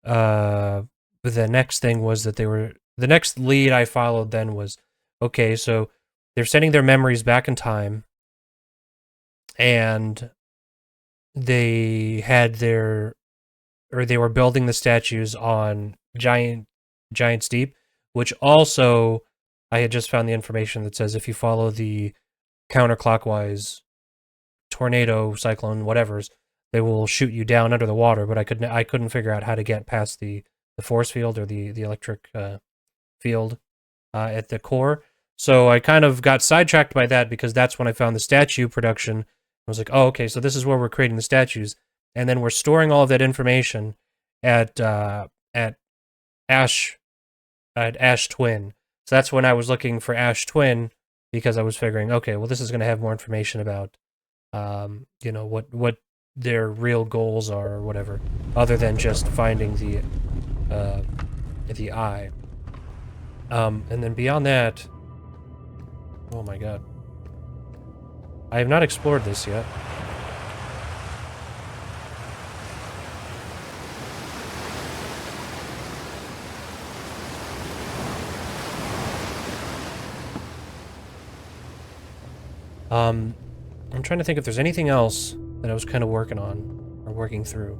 the next thing was that the next lead I followed then was, okay, so they're sending their memories back in time, and they were building the statues on Giant's Deep, which also I had just found the information that says if you follow the counterclockwise tornado, cyclone, whatever's, they will shoot you down under the water. But I couldn't figure out how to get past the force field or the electric field at the core. So I kind of got sidetracked by that because that's when I found the statue production. I was like, oh, okay, so this is where we're creating the statues, and then we're storing all of that information at Ash Twin. So that's when I was looking for Ash Twin because I was figuring, okay, well, this is going to have more information about, what their real goals are or whatever, other than just finding the eye. And then beyond that, oh my god, I have not explored this yet. I'm trying to think if there's anything else that I was kind of working on or working through.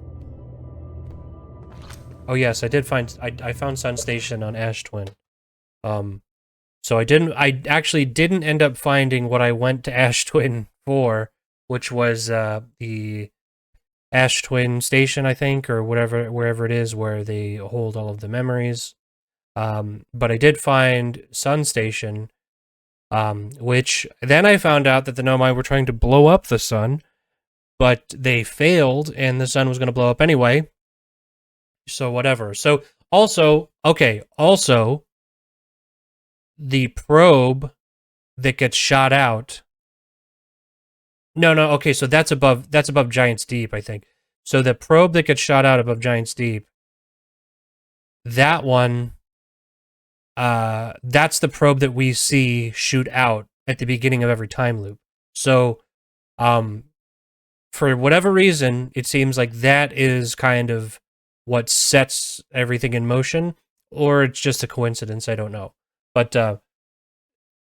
Oh yes, I did find I found Sun Station on Ash Twin. So I actually didn't end up finding what I went to Ash Twin for, which was the Ash Twin Station, I think, or wherever it is where they hold all of the memories. But I did find Sun Station, which then I found out that the Nomai were trying to blow up the sun, but they failed, and the sun was going to blow up anyway. So whatever. So also, the probe that gets shot out. No, okay, so that's above Giant's Deep, I think. So the probe that gets shot out above Giant's Deep, that one, that's the probe that we see shoot out at the beginning of every time loop. So, for whatever reason, it seems like that is kind of what sets everything in motion, or it's just a coincidence, I don't know. But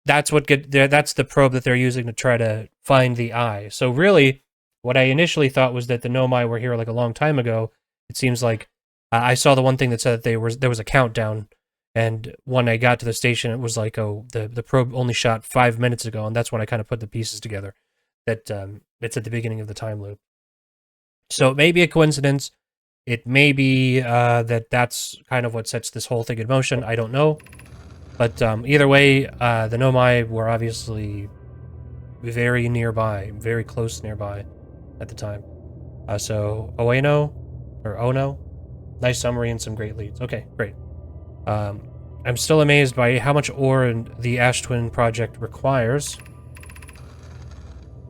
that's the probe that they're using to try to find the eye. So really, what I initially thought was that the Nomai were here like a long time ago. It seems like I saw the one thing that said that there was a countdown, and when I got to the station, it was like, oh, the probe only shot 5 minutes ago, and that's when I kind of put the pieces together. That it's at the beginning of the time loop. So it may be a coincidence. It may be that's kind of what sets this whole thing in motion. I don't know. But either way, the Nomai were obviously very nearby, very close nearby at the time. So Ono, nice summary and some great leads. Okay, great. I'm still amazed by how much ore the Ash Twin project requires.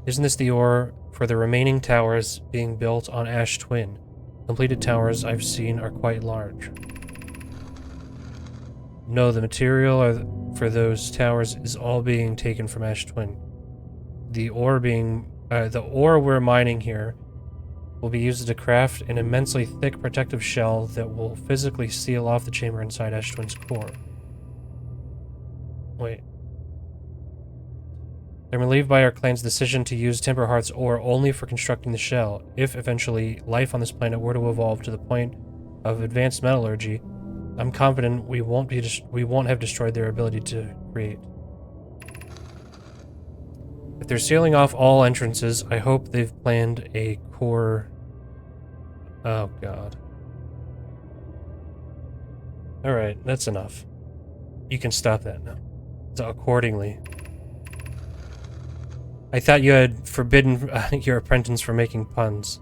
Isn't this the ore for the remaining towers being built on Ash Twin? Completed towers I've seen are quite large. No, the material for those towers is all being taken from Ash Twin. The ore we're mining here will be used to craft an immensely thick protective shell that will physically seal off the chamber inside Ash Twin's core. Wait. I'm relieved by our clan's decision to use Timberheart's ore only for constructing the shell. If eventually life on this planet were to evolve to the point of advanced metallurgy, I'm confident we won't have destroyed their ability to create. If they're sealing off all entrances, I hope they've planned a core. Oh god. Alright, that's enough. You can stop that now. So accordingly. I thought you had forbidden your apprentice from making puns.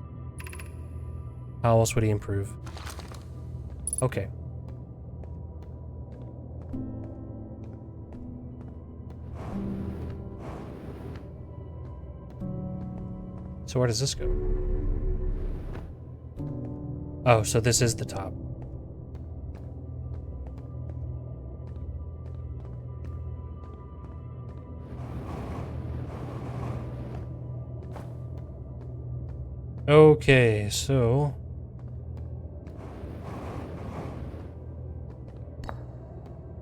How else would he improve? Okay. So where does this go? Oh, so this is the top. Okay, so...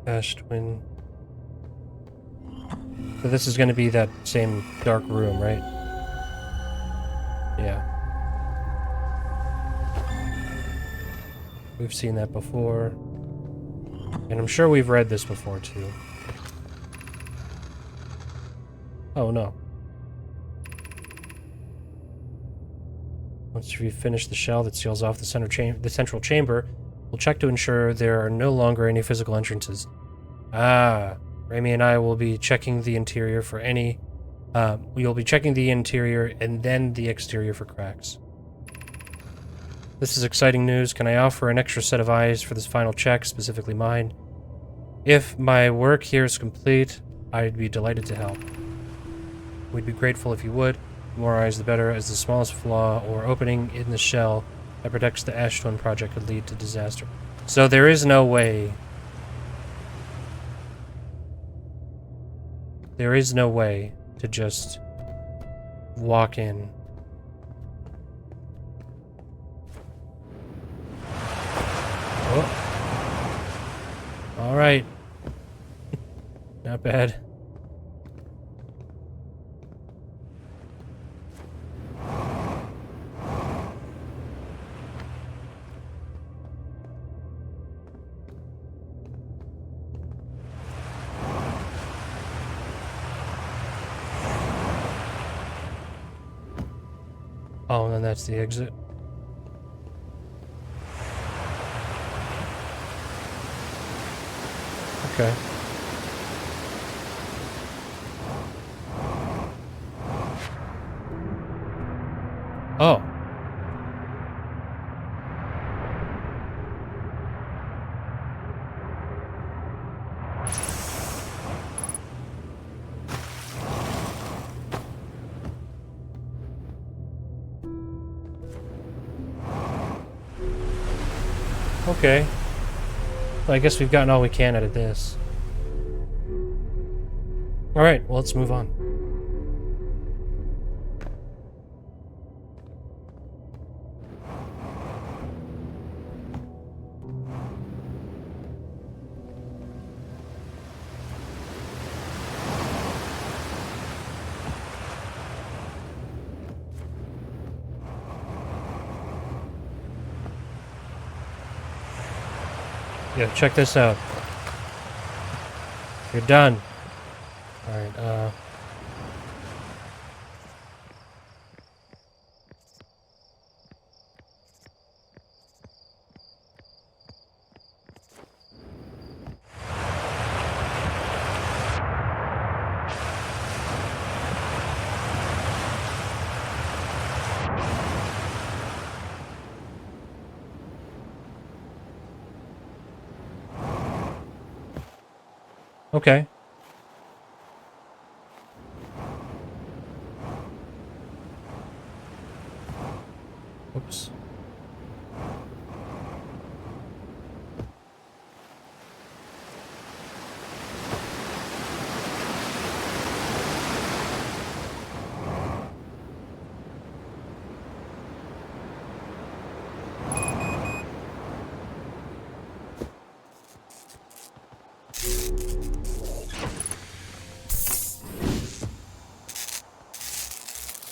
Ash Twin. So this is going to be that same dark room, right? Yeah. We've seen that before. And I'm sure we've read this before, too. Oh, no. Once we finish the shell that seals off the central chamber, we'll check to ensure there are no longer any physical entrances. Ah, Rami and I will be checking the interior for any... we'll be checking the interior and then the exterior for cracks. This is exciting news. Can I offer an extra set of eyes for this final check, specifically mine? If my work here is complete, I'd be delighted to help. We'd be grateful if you would. The more eyes, the better, as the smallest flaw or opening in the shell that protects the Ash Twin project could lead to disaster. So there is no way... There is no way to just walk in. Oh. All right. Not bad. Oh, and then that's the exit. Okay. Oh. Okay. Well, I guess we've gotten all we can out of this. Alright, well, let's move on. Yeah, check this out. You're done. Alright, okay. Oops.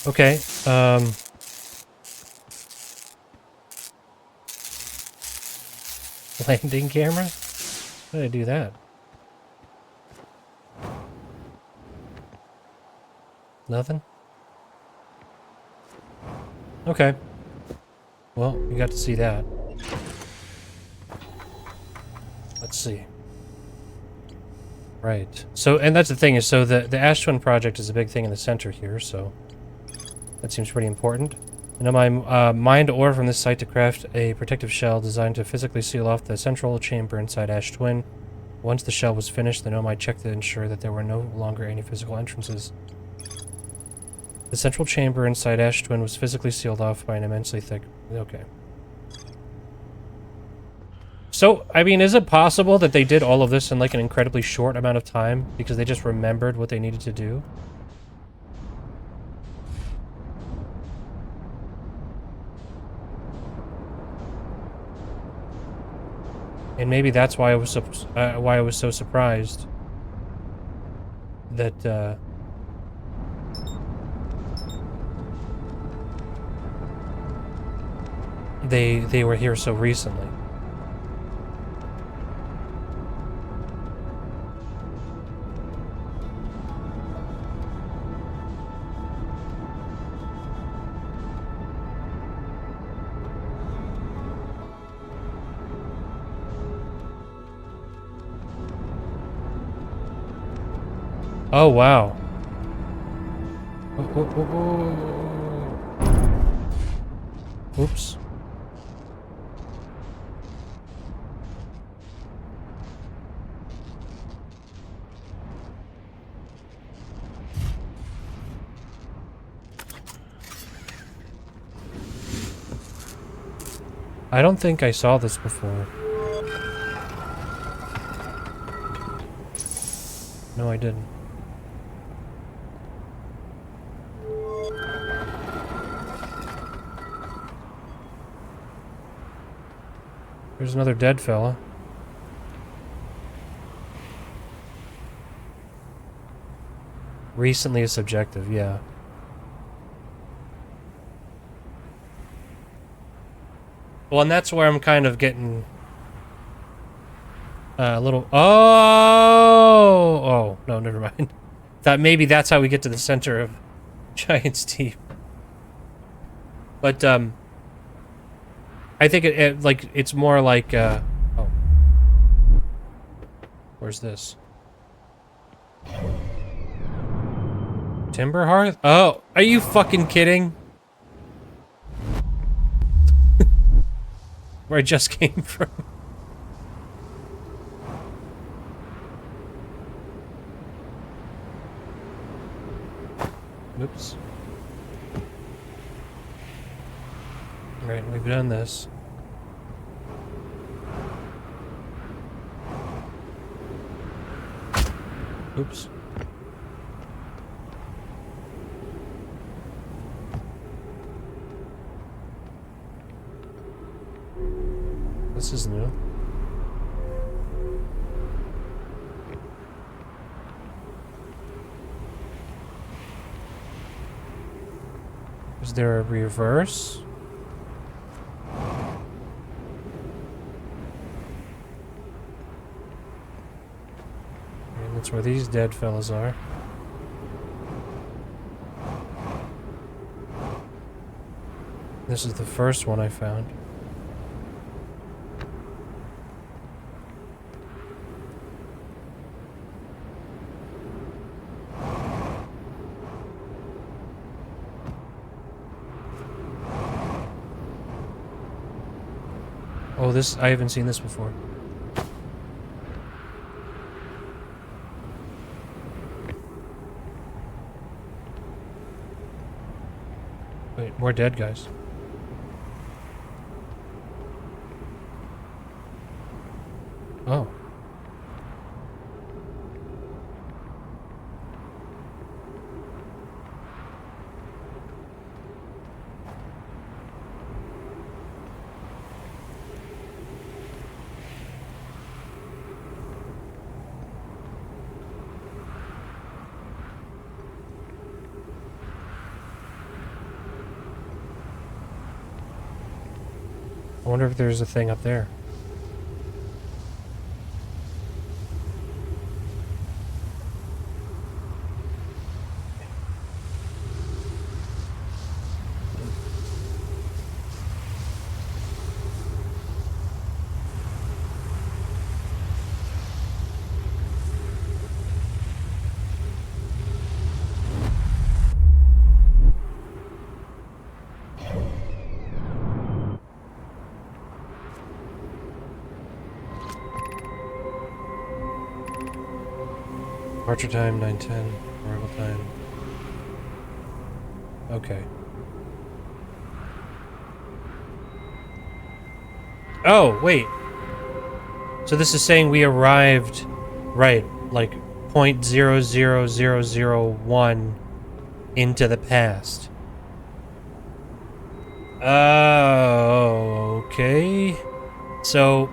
Okay, landing camera? How did I do that? Nothing? Okay. Well, we got to see that. Let's see. Right. So, and that's the thing is, so the Ash Twin project is a big thing in the center here, so that seems pretty important. I know my mined ore from this site to craft a protective shell designed to physically seal off the central chamber inside Ash Twin. Once the shell was finished, the Nomai checked to ensure that there were no longer any physical entrances. The central chamber inside Ash Twin was physically sealed off by an immensely thick... Okay. So, I mean, is it possible that they did all of this in, like, an incredibly short amount of time because they just remembered what they needed to do? And maybe that's why I was so surprised that they were here so recently. Oh, wow. Oops. I don't think I saw this before. No, I didn't. There's another dead fella. Recently is subjective, yeah. Well, and that's where I'm kind of getting a little... Oh, no, never mind. Thought maybe that's how we get to the center of Giant's Deep. But, I think it's more like, oh. Where's this? Timber Hearth? Oh, are you fucking kidding? Where I just came from. Oops. Right, we've done this. Oops. This is new. Is there a reverse? And that's where these dead fellas are. This is the first one I found. Oh, this, I haven't seen this before. Wait, more dead guys. Oh. I wonder if there's a thing up there. Departure time 9:10. Arrival time. Okay. Oh, wait. So this is saying we arrived, right, like 0.00001 into the past. Oh, okay. So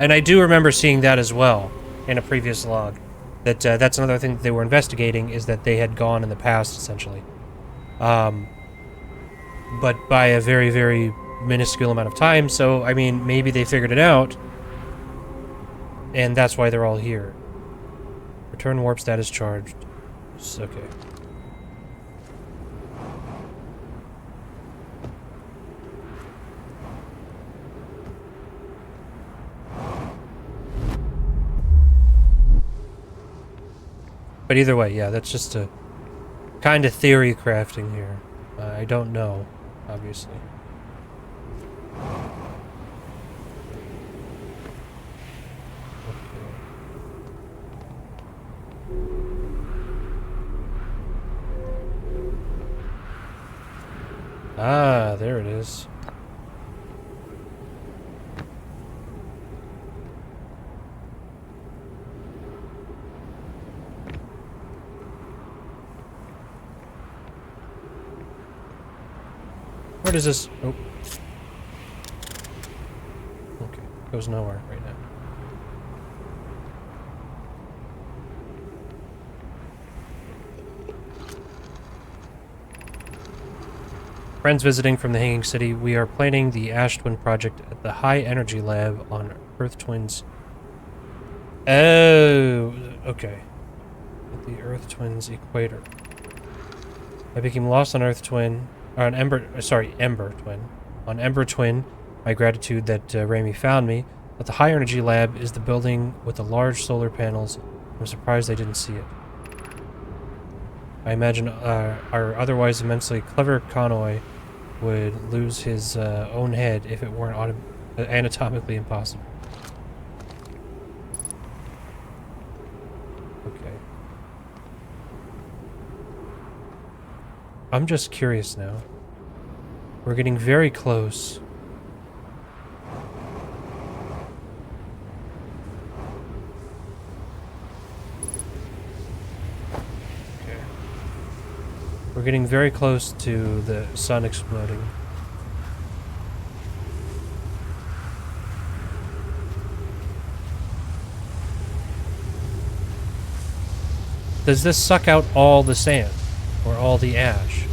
And I do remember seeing that as well in a previous log. That that's another thing that they were investigating, is that they had gone in the past, essentially. But by a very, very minuscule amount of time, so, I mean, maybe they figured it out, and that's why they're all here. Return warp status charged. Okay. But either way, yeah, that's just a kind of theory crafting here. I don't know, obviously. Ah, there it is. Where does this... Oh. Okay, goes nowhere right now. Friends visiting from the Hanging City, we are planning the Ash Twin project at the High Energy Lab on Earth Twin's... Oh, okay. At the Earth Twin's equator. I became lost on Earth Twin... on Ember Twin. On Ember Twin, my gratitude that Raimi found me, but the High Energy Lab is the building with the large solar panels. I'm surprised I didn't see it. I imagine our otherwise immensely clever Convoy would lose his own head if it weren't anatomically impossible. Okay. I'm just curious now. We're getting very close. Okay. We're getting very close to the sun exploding. Does this suck out all the sand? Or all the ash?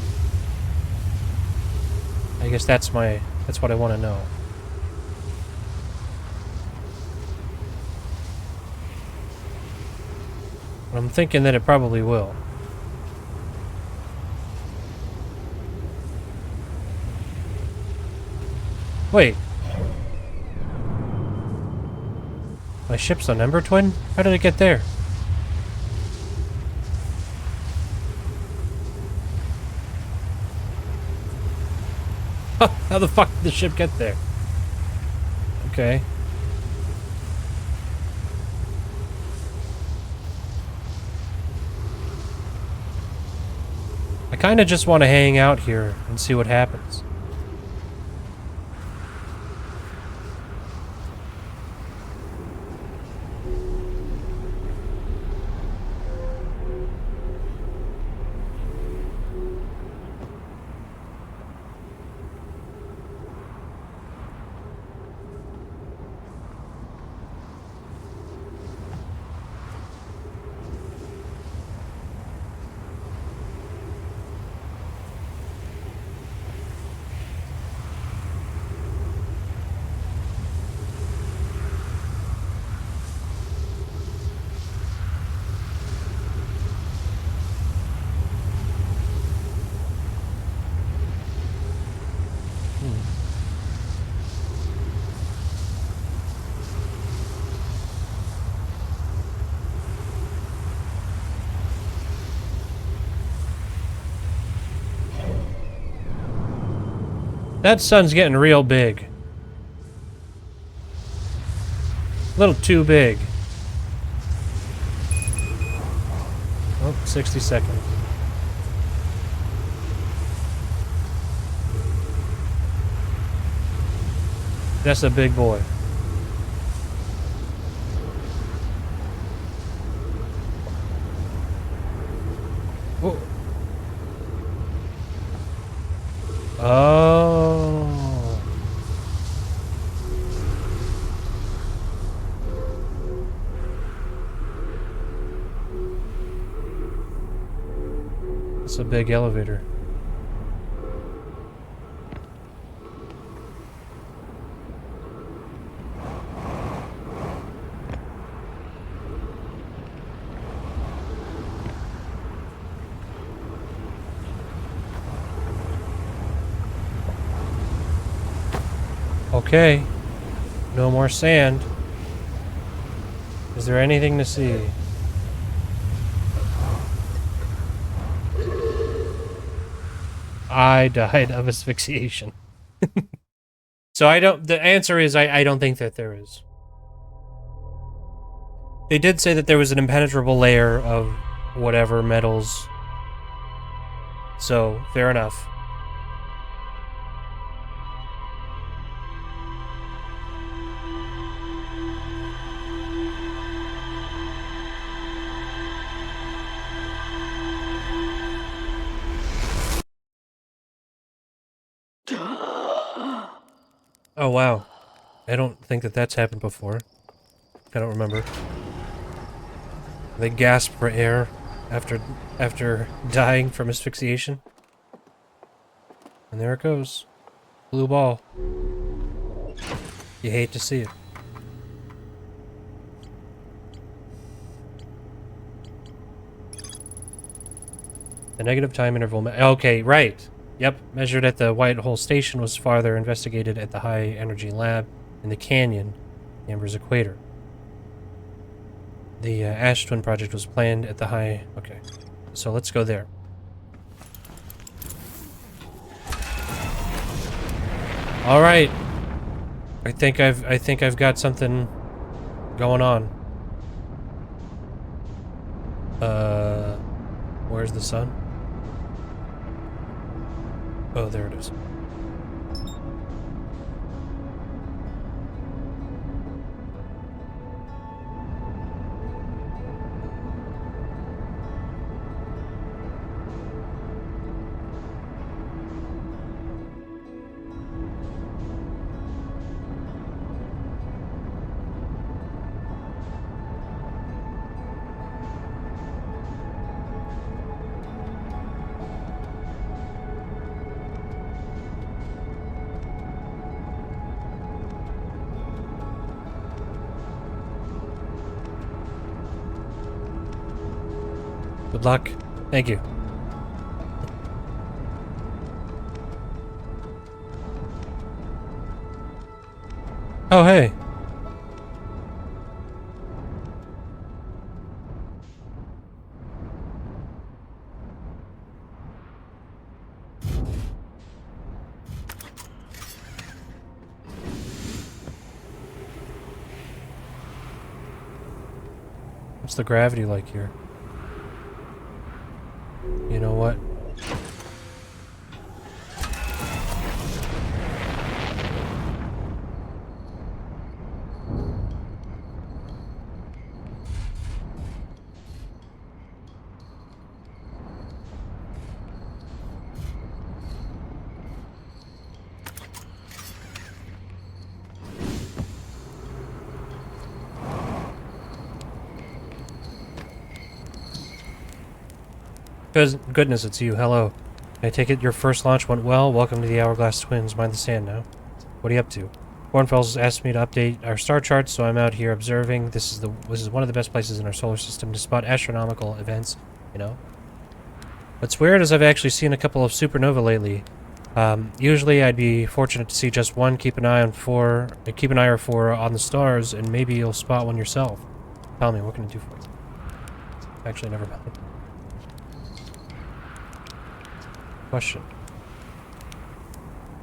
I guess that's what I want to know. I'm thinking that it probably will. Wait. My ship's on Ember Twin? How did it get there? How the fuck did the ship get there? Okay. I kind of just want to hang out here and see what happens. That sun's getting real big. A little too big. Oh, 60 seconds. That's a big boy. Oh. Oh. It's a big elevator. Okay. No more sand. Is there anything to see? I died of asphyxiation. So the answer is I don't think that there is. They did say that there was an impenetrable layer of whatever metals. So, fair enough. Oh, wow. I don't think that that's happened before. I don't remember. They gasp for air after dying from asphyxiation. And there it goes. Blue ball. You hate to see it. The negative time interval... Okay, right. Yep, measured at the White Hole Station was farther investigated at the High Energy Lab in the Canyon, Amber's equator. The Ash Twin project was planned at the High... Okay, so let's go there. All right. I think I've got something going on. Where's the sun? Oh, there it is. Good luck. Thank you. Oh, hey. What's the gravity like here? You know what? Goodness, it's you. Hello. I take it your first launch went well. Welcome to the Hourglass Twins. Mind the sand now. What are you up to? Kornfels asked me to update our star charts, so I'm out here observing. This is one of the best places in our solar system to spot astronomical events, you know. What's weird is I've actually seen a couple of supernova lately. Usually I'd be fortunate to see just one. Keep an eye or four on the stars, and maybe you'll spot one yourself. Tell me, what can I do for you? Actually, never mind. Question.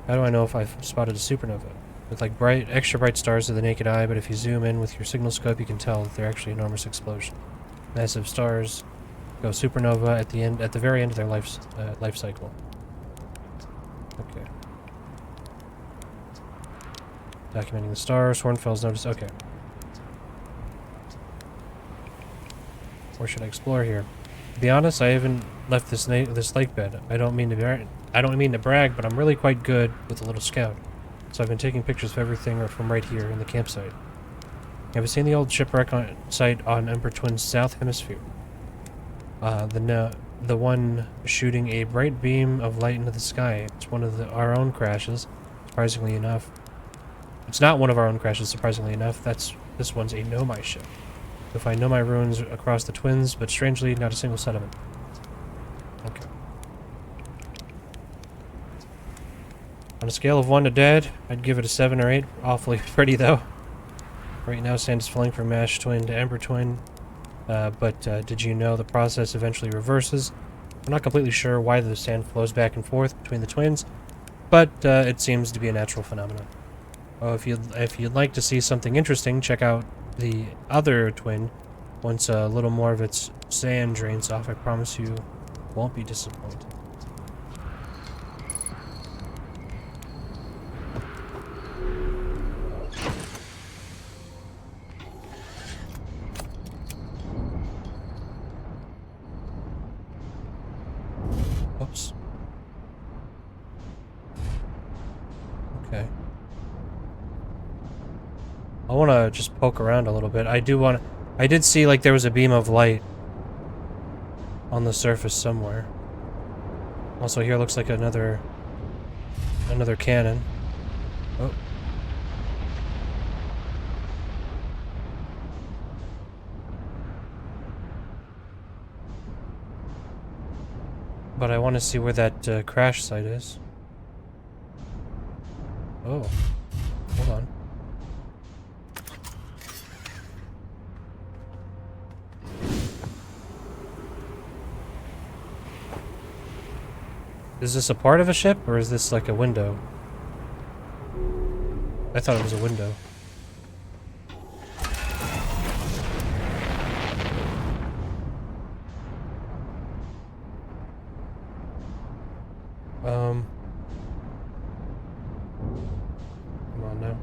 How do I know if I've spotted a supernova? With like extra bright stars to the naked eye, but if you zoom in with your signal scope, you can tell that they're actually enormous explosions. Massive stars go supernova at the very end of their life cycle. Okay. Documenting the stars. Hornfels notice. Okay. Where should I explore here? To be honest, I haven't left this lake bed. I don't mean to brag, but I'm really quite good with a little scout. So I've been taking pictures of everything from right here in the campsite. Have you seen the old shipwreck site on Emperor Twin's south hemisphere? The the one shooting a bright beam of light into the sky. It's one of our own crashes, surprisingly enough. It's not one of our own crashes, surprisingly enough. This one's a Nomai ship. You'll find Nomai ruins across the Twins, but strangely, not a single settlement. Okay. On a scale of 1 to dead, I'd give it a 7 or 8. Awfully pretty, though. Right now, sand is falling from ash twin to ember twin. But did you know the process eventually reverses? I'm not completely sure why the sand flows back and forth between the twins, but it seems to be a natural phenomenon. Oh, if you'd like to see something interesting, check out the other twin. Once a little more of its sand drains off, I promise you won't be disappointed. Oops. Okay. I want to just poke around a little bit. I did see like there was a beam of light on the surface somewhere. Also, here looks like another cannon. Oh. But I want to see where that crash site is. Oh. Hold on. Is this a part of a ship, or is this like a window? I thought it was a window. Come on now.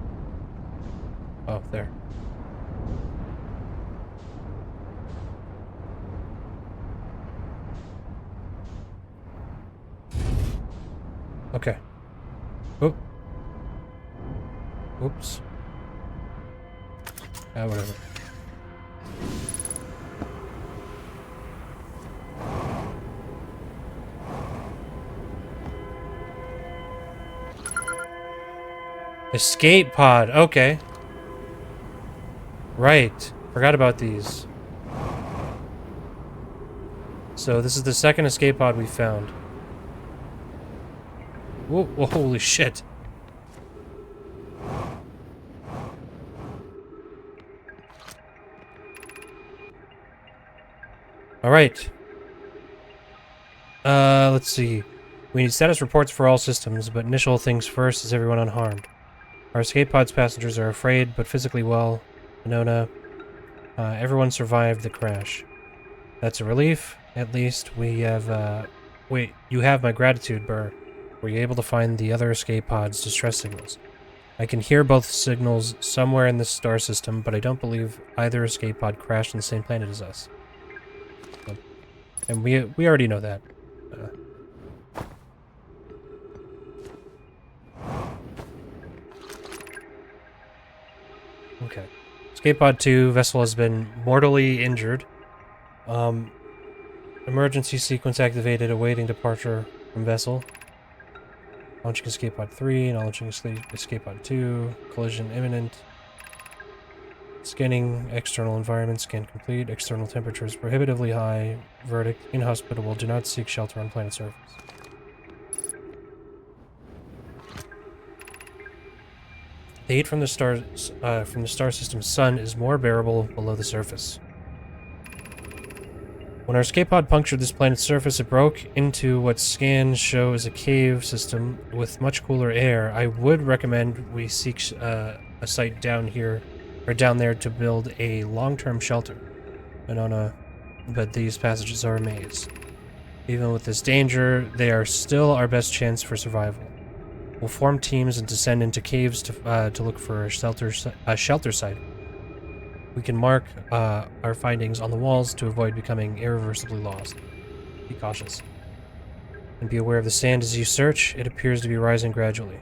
Oh, there. Okay. Oop. Oops. Ah, whatever. Escape pod. Okay. Right. Forgot about these. So this is the second escape pod we found. Whoa, whoa, holy shit. Alright. Let's see. We need status reports for all systems, but initial things first. Is everyone unharmed? Our escape pod's passengers are afraid, but physically well. Winona. Everyone survived the crash. That's a relief. At least we have, wait, you have my gratitude, Burr. Were you able to find the other escape pod's distress signals? I can hear both signals somewhere in this star system, but I don't believe either escape pod crashed on the same planet as us. And we already know that. Okay. Escape pod 2, vessel has been mortally injured. Emergency sequence activated, awaiting departure from vessel. Launching escape pod 3, launching escape pod 2, collision imminent. Scanning external environment, scan complete. External temperatures prohibitively high. Verdict, inhospitable, do not seek shelter on planet surface. The heat from the star system's sun is more bearable below the surface. When our escape pod punctured this planet's surface, it broke into what scans show as a cave system with much cooler air. I would recommend we seek a site down here, or down there, to build a long-term shelter. But these passages are a maze. Even with this danger, they are still our best chance for survival. We'll form teams and descend into caves to look for a shelter site. We can mark our findings on the walls to avoid becoming irreversibly lost. Be cautious. And be aware of the sand as you search. It appears to be rising gradually.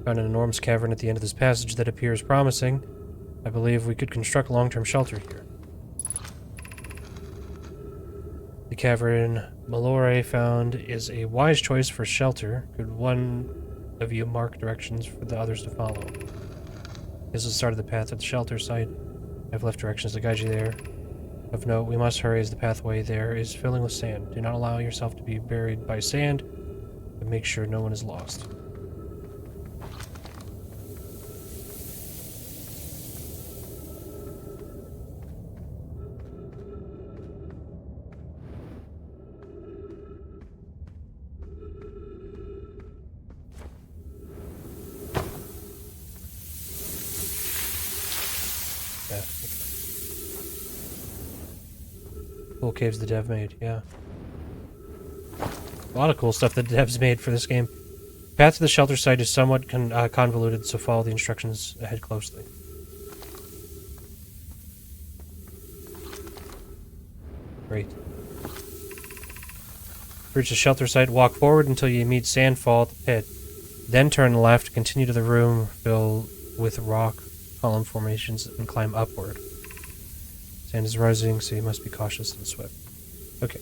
Found an enormous cavern at the end of this passage that appears promising. I believe we could construct long-term shelter here. The cavern Malore found is a wise choice for shelter. Could one of you mark directions for the others to follow? This is the start of the path to the shelter site. I've left directions to guide you there. Of note, we must hurry as the pathway there is filling with sand. Do not allow yourself to be buried by sand, but make sure no one is lost. Cool caves the dev made, yeah. A lot of cool stuff that the devs made for this game. Path to the shelter site is somewhat convoluted, so follow the instructions ahead closely. Great. Reach the shelter site, walk forward until you meet sandfall at the pit. Then turn left, continue to the room filled with rock column formations, and climb upward. Sand is rising, so you must be cautious and swift. Okay.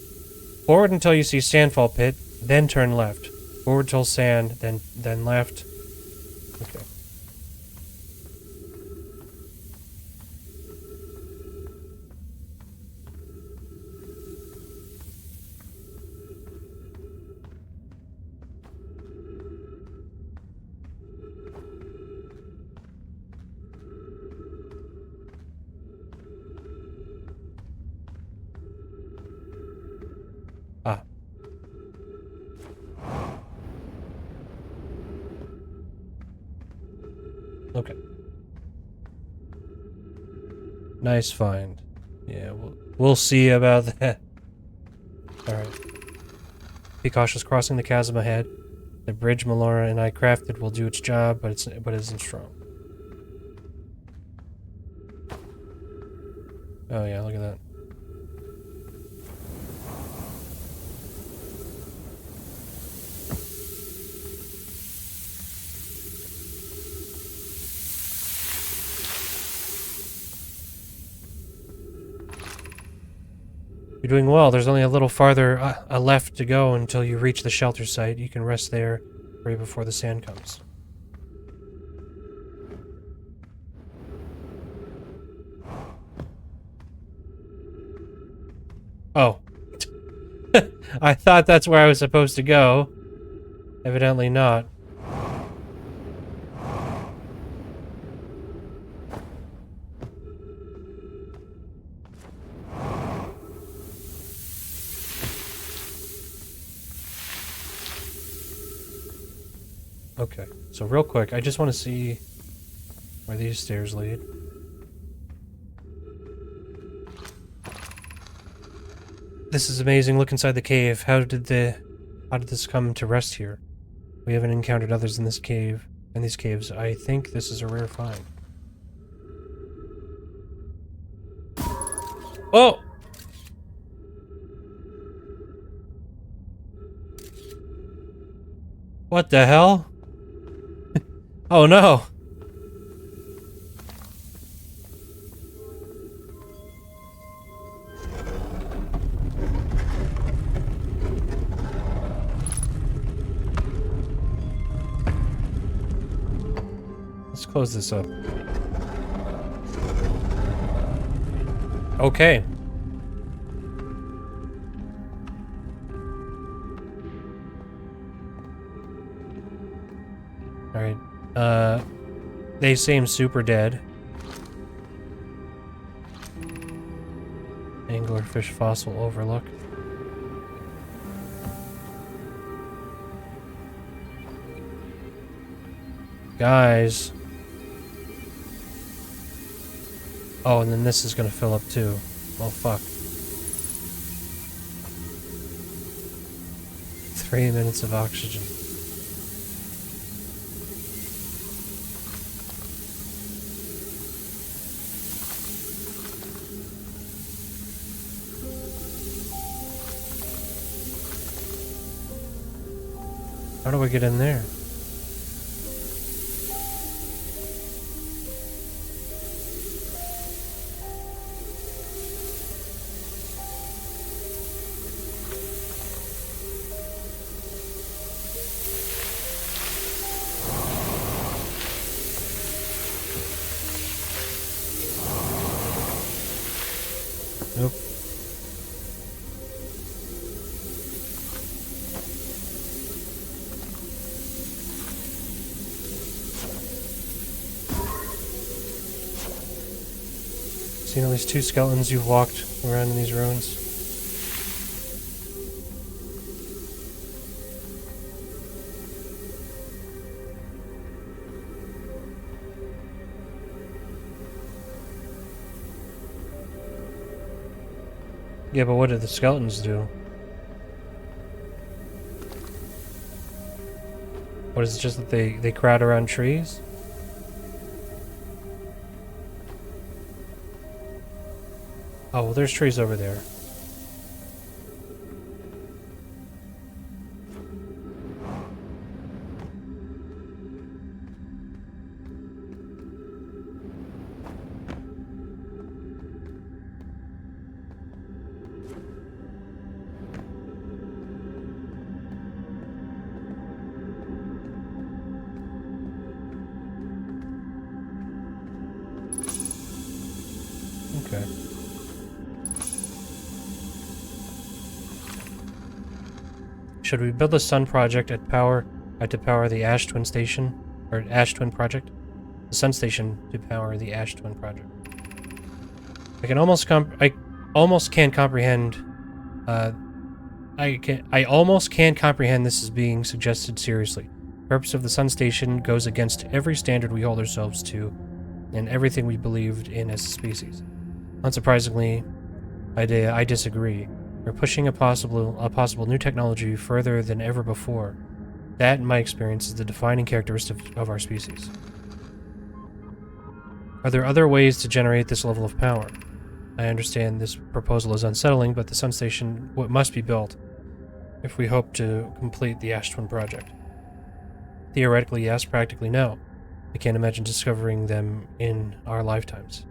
Forward until you see sandfall pit, then turn left. Forward till sand, then left. Okay. Ah. Okay. Nice find. Yeah, we'll see about that. Alright. Be cautious crossing the chasm ahead. The bridge Melora and I crafted will do its job, but it isn't strong. Oh yeah, look at that. You're doing well. There's only a little farther left to go until you reach the shelter site. You can rest there right before the sand comes. Oh. I thought that's where I was supposed to go. Evidently not. Okay, so real quick, I just want to see where these stairs lead. This is amazing. Look inside the cave. How did this come to rest here? We haven't encountered others in this cave, in these caves. I think this is a rare find. Oh! What the hell? Oh no! Let's close this up. Okay. Alright. They seem super dead. Anglerfish fossil overlook. Guys. Oh, and then this is gonna fill up too. Oh, fuck. 3 minutes of oxygen. How do I get in there? Nope. Seen at least 2 skeletons. You've walked around in these ruins. Yeah, but what did the skeletons do? What is it, just that they crowd around trees? Oh, well, there's trees over there. Okay. Should we build the Sun Project to power the Ash Twin Station, or Ash Twin Project? The Sun Station to power the Ash Twin Project. I almost can't comprehend. I almost can't comprehend this as being suggested seriously. The purpose of the Sun Station goes against every standard we hold ourselves to, and everything we believed in as a species. Unsurprisingly, I disagree. We're pushing a possible new technology further than ever before. That, in my experience, is the defining characteristic of our species. Are there other ways to generate this level of power? I understand this proposal is unsettling, but the Sun Station must be built if we hope to complete the Ash Twin Project. Theoretically, yes. Practically, no. I can't imagine discovering them in our lifetimes.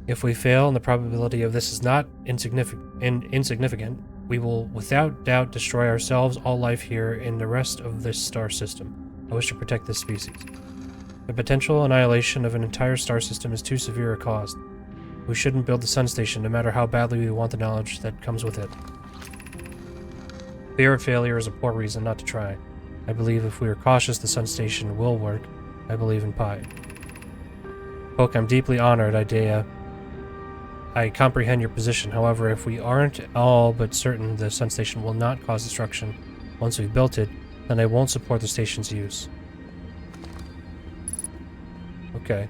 If we fail, and the probability of this is not insignificant, we will without doubt destroy ourselves, all life here, and the rest of this star system. I wish to protect this species. The potential annihilation of an entire star system is too severe a cost. We shouldn't build the Sun Station, no matter how badly we want the knowledge that comes with it. Fear of failure is a poor reason not to try. I believe if we are cautious, the Sun Station will work. I believe in Pi. Poke, I'm deeply honored, Idea. I comprehend your position. However, if we aren't all but certain the Sun Station will not cause destruction once we've built it, then I won't support the station's use. Okay.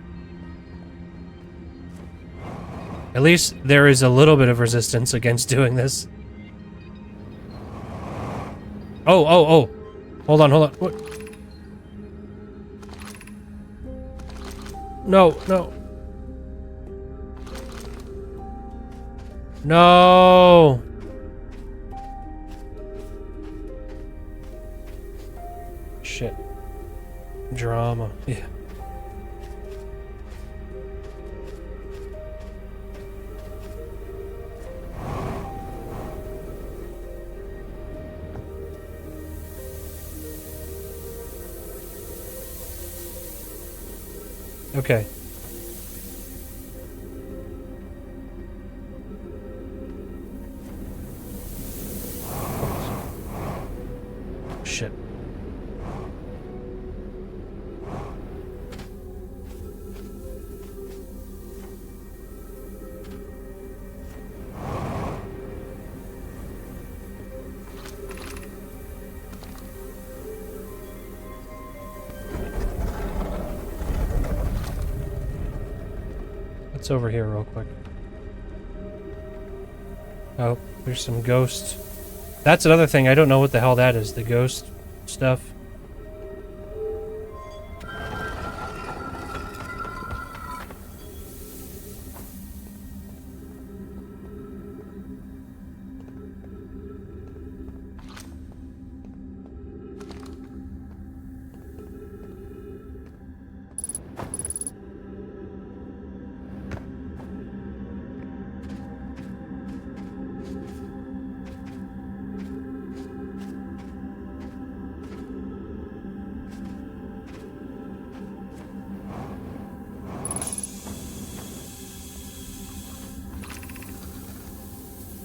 At least there is a little bit of resistance against doing this. Oh. Hold on. What? No. No! Shit. Drama. Yeah. Okay. Shit. Let's over here real quick. Oh, there's some ghosts. That's another thing. I don't know what the hell that is. The ghost stuff.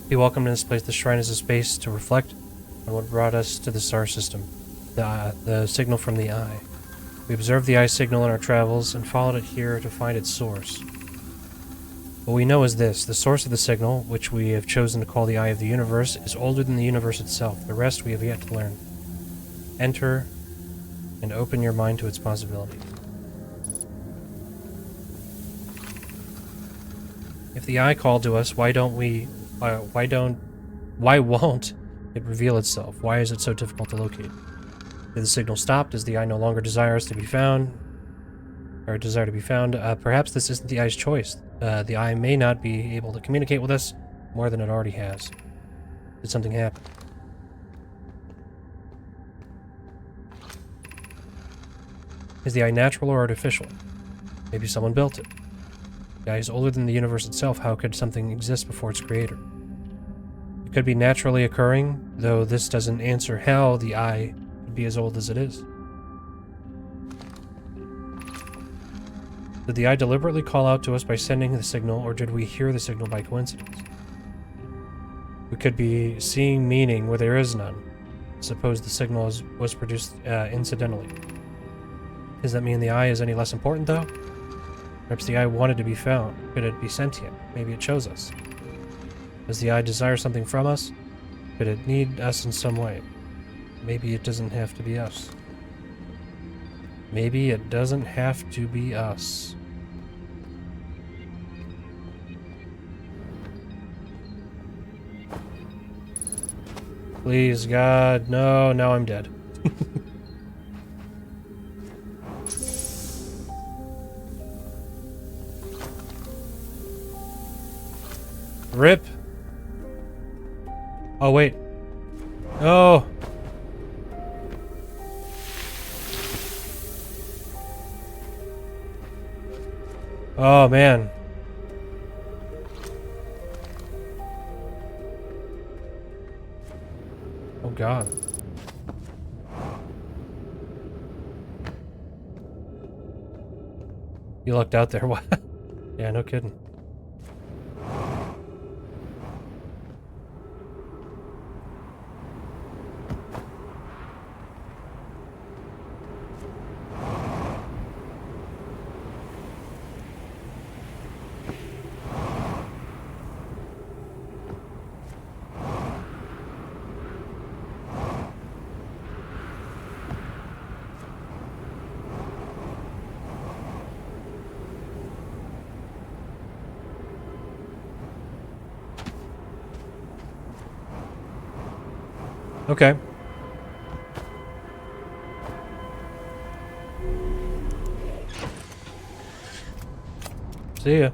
Be welcome in this place. The shrine is a space to reflect on what brought us to the star system, the signal from the eye. We observed the eye signal in our travels and followed it here to find its source. What we know is this: the source of the signal, which we have chosen to call the eye of the universe, is older than the universe itself. The rest we have yet to learn. Enter and open your mind to its possibilities. If the eye called to us, why won't it reveal itself? Why is it so difficult to locate? Did the signal stop? Does the eye no longer desire us to be found? Perhaps this isn't the eye's choice. The eye may not be able to communicate with us more than it already has. Did something happen? Is the eye natural or artificial? Maybe someone built it. The eye is older than the universe itself. How could something exist before its creator? It could be naturally occurring, though this doesn't answer how the eye could be as old as it is. Did the eye deliberately call out to us by sending the signal, or did we hear the signal by coincidence? We could be seeing meaning where there is none. Suppose the signal was produced incidentally. Does that mean the eye is any less important, though? Perhaps the eye wanted to be found. Could it be sentient? Maybe it chose us. Does the eye desire something from us? Could it need us in some way? Maybe it doesn't have to be us. Maybe it doesn't have to be us. Please, God, no, now I'm dead. Rip. Oh, wait. Oh. Oh, man. Oh, God. You lucked out there. What? Yeah, no kidding. Okay. See ya.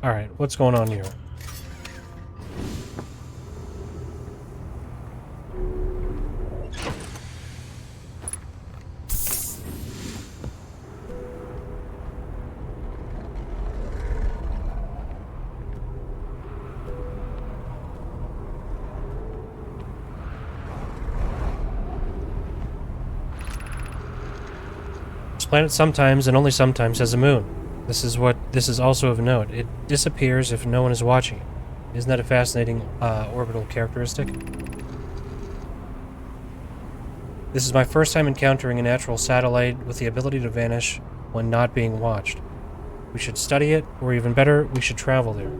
All right, what's going on here? This planet sometimes, and only sometimes, has a moon. This is also of note. It disappears if no one is watching it. Isn't that a fascinating orbital characteristic? This is my first time encountering a natural satellite with the ability to vanish when not being watched. We should study it, or even better, we should travel there.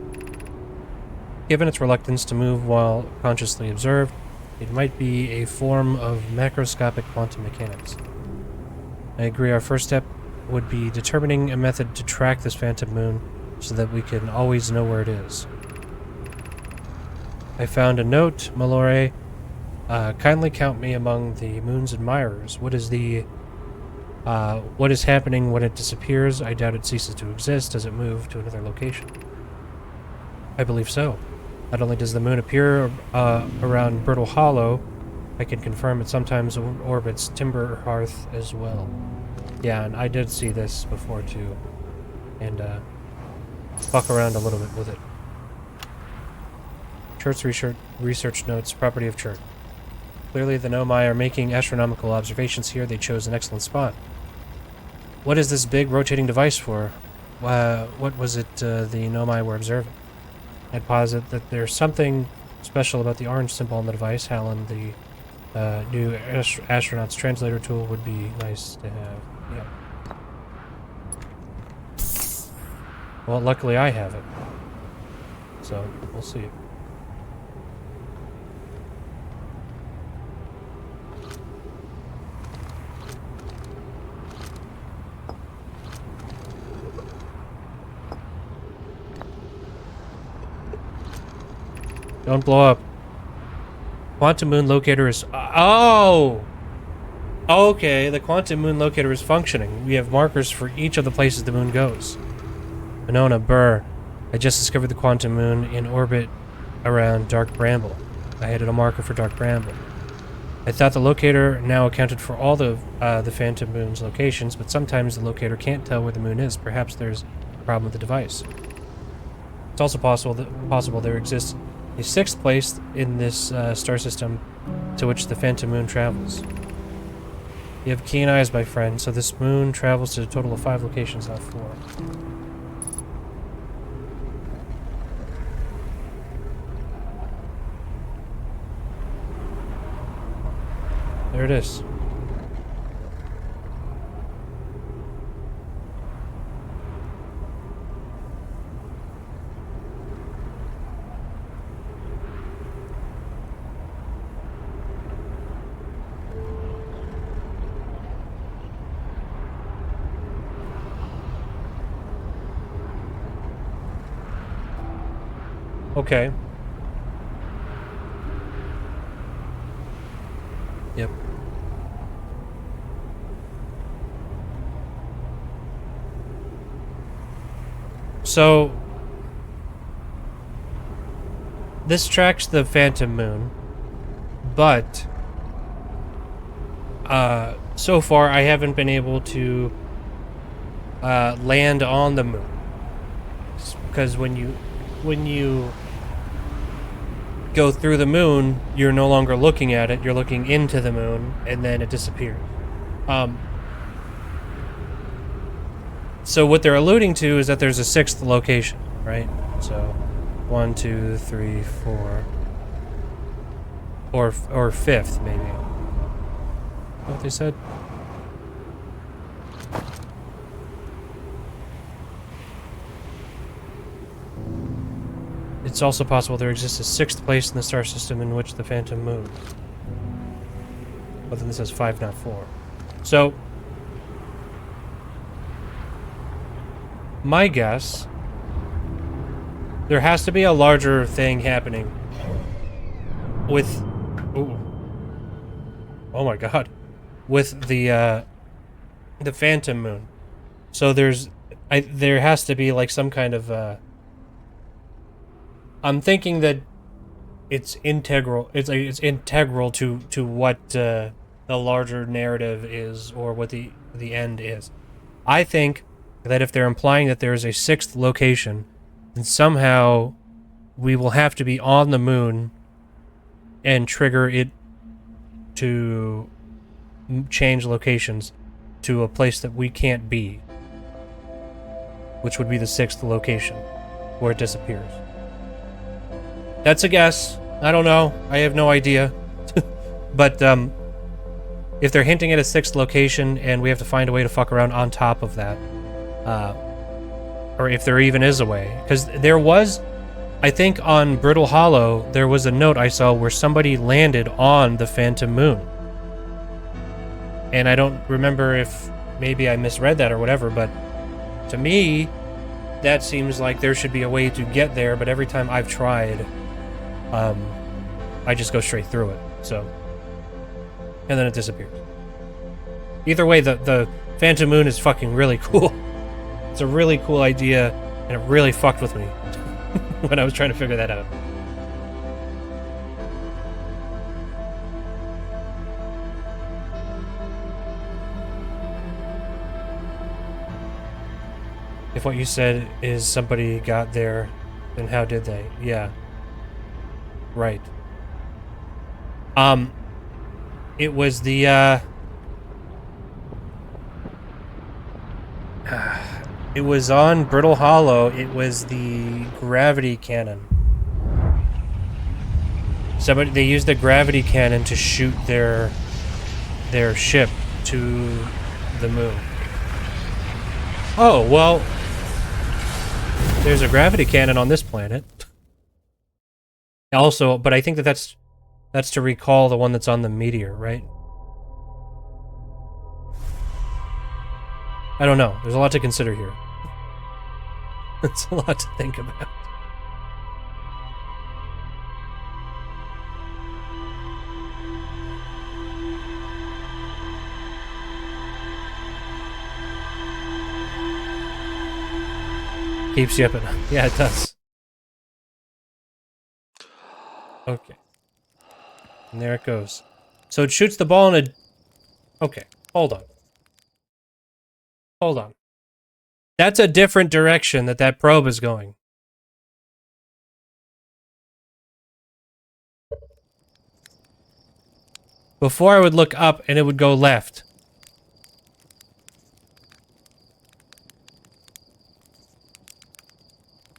Given its reluctance to move while consciously observed, it might be a form of macroscopic quantum mechanics. I agree, our first step would be determining a method to track this phantom moon so that we can always know where it is. I found a note, Malore. Kindly count me among the moon's admirers. What is happening when it disappears? I doubt it ceases to exist. Does it move to another location? I believe so. Not only does the moon appear around Brittle Hollow, I can confirm it sometimes orbits Timber Hearth as well. Yeah, and I did see this before too, and fuck around a little bit with it. Church research notes, property of Church. Clearly the Nomai are making astronomical observations here. They chose an excellent spot. What is this big rotating device for? What was it the Nomai were observing? I'd posit that there's something special about the orange symbol on the device. Helen, the new astronaut's translator tool would be nice to have. Yeah. Well, luckily I have it. So, we'll see. Don't blow up. Quantum moon locator is... Oh! Okay, the quantum moon locator is functioning. We have markers for each of the places the moon goes. Winona, Burr. I just discovered the quantum moon in orbit around Dark Bramble. I added a marker for Dark Bramble. I thought the locator now accounted for all the phantom moon's locations, but sometimes the locator can't tell where the moon is. Perhaps there's a problem with the device. It's also possible there exists a sixth place in this star system to which the phantom moon travels. You have keen eyes, my friend, so this moon travels to a total of 5 locations, not 4. There it is. Okay. Yep. So this tracks the phantom moon, but so far I haven't been able to land on the moon, because when you go through the moon, you're no longer looking at it, you're looking into the moon, and then it disappears. So what they're alluding to is that there's a 6th location, right? So 1, 2, 3, 4, or 5th maybe. What they said? It's also possible there exists a 6th place in the star system in which the phantom moon. But then this says 5, not 4. So my guess, there has to be a larger thing happening with... Ooh. Oh my god. With the phantom moon. So there has to be like some kind of I'm thinking that it's integral. It's integral to what the larger narrative is, or what the end is. I think that if they're implying that there is a 6th location, then somehow we will have to be on the moon and trigger it to change locations to a place that we can't be, which would be the 6th location where it disappears. That's a guess. I don't know. I have no idea. But if they're hinting at a 6th location and we have to find a way to fuck around on top of that, or if there even is a way, because there was, I think on Brittle Hollow, there was a note I saw where somebody landed on the phantom moon. And I don't remember if maybe I misread that or whatever, but to me, that seems like there should be a way to get there, but every time I've tried, I just go straight through it, so. And then it disappears. Either way, the phantom moon is fucking really cool. It's a really cool idea, and it really fucked with me when I was trying to figure that out. If what you said is somebody got there, then how did they? Yeah. Right. It was the, it was on Brittle Hollow. It was the gravity cannon. They used the gravity cannon to shoot their ship to the moon. Oh, well, there's a gravity cannon on this planet. Also, but I think that's to recall the one that's on the meteor, right? I don't know. There's a lot to consider here. It's a lot to think about. Keeps you up at night. Yeah, it does. Okay. And there it goes. So it shoots the ball in a... Okay, hold on. Hold on. That's a different direction that probe is going. Before I would look up and it would go left.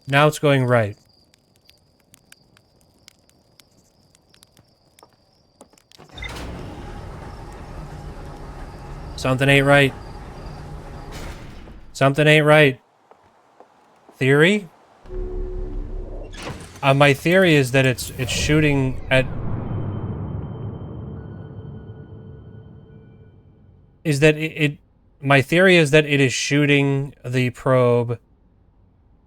Now it's going right. Something ain't right. Something ain't right. Theory? My theory is that it's shooting at... Is that my theory is that it is shooting the probe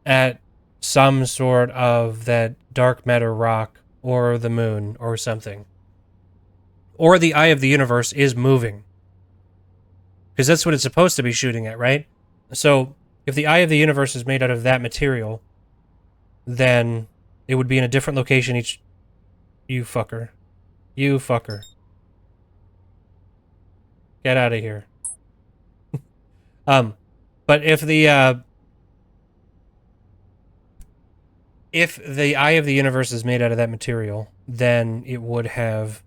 at some sort of that dark matter rock or the moon or something. Or the eye of the universe is moving. Because that's what it's supposed to be shooting at, right? So, if the eye of the universe is made out of that material, then it would be in a different location each... You fucker. You fucker. Get out of here. But if the eye of the universe is made out of that material, then it would have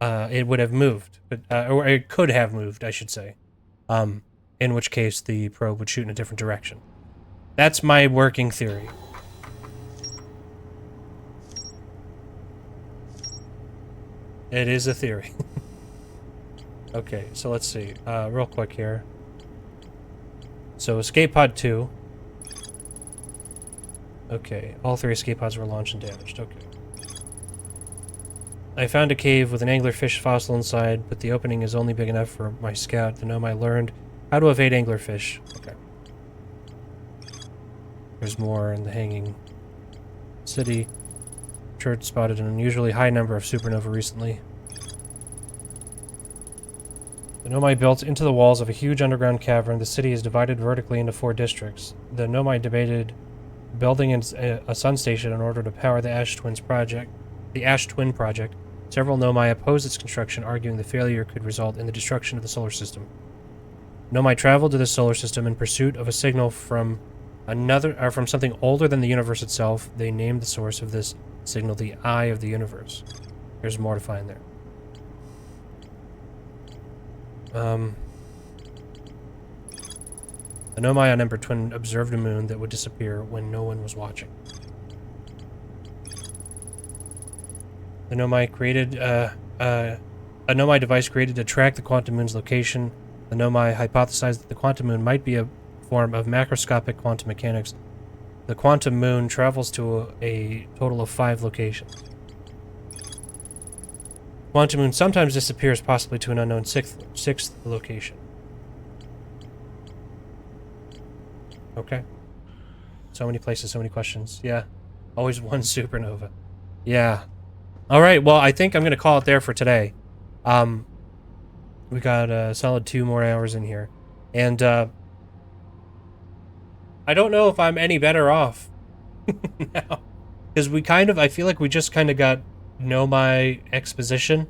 moved, but or it could have moved, I should say. In which case the probe would shoot in a different direction. That's my working theory. It is a theory. Okay, so let's see. Real quick here. So, escape pod 2. Okay, all 3 escape pods were launched and damaged. Okay. I found a cave with an anglerfish fossil inside, but the opening is only big enough for my scout. The Nomai learned how to evade anglerfish. Okay. There's more in the hanging city. Church spotted an unusually high number of supernova recently. The Nomai built into the walls of a huge underground cavern. The city is divided vertically into 4 districts. The Nomai debated building a sun station in order to power the Ash Twin project. Several Nomai opposed its construction, arguing the failure could result in the destruction of the solar system. Nomai traveled to the solar system in pursuit of a signal from from something older than the universe itself. They named the source of this signal the Eye of the Universe. There's more to find there. The Nomai on Ember Twin observed a moon that would disappear when no one was watching. The Nomai created a Nomai device created to track the quantum moon's location. The Nomai hypothesized that the quantum moon might be a form of macroscopic quantum mechanics. The quantum moon travels to a total of 5 locations. Quantum moon sometimes disappears, possibly to an unknown sixth location. Okay. So many places, so many questions. Yeah. Always one supernova. Yeah. Alright, well, I think I'm going to call it there for today. We got a solid 2 more hours in here. And, I don't know if I'm any better off now. Because I feel like we just kind of got Nomai exposition.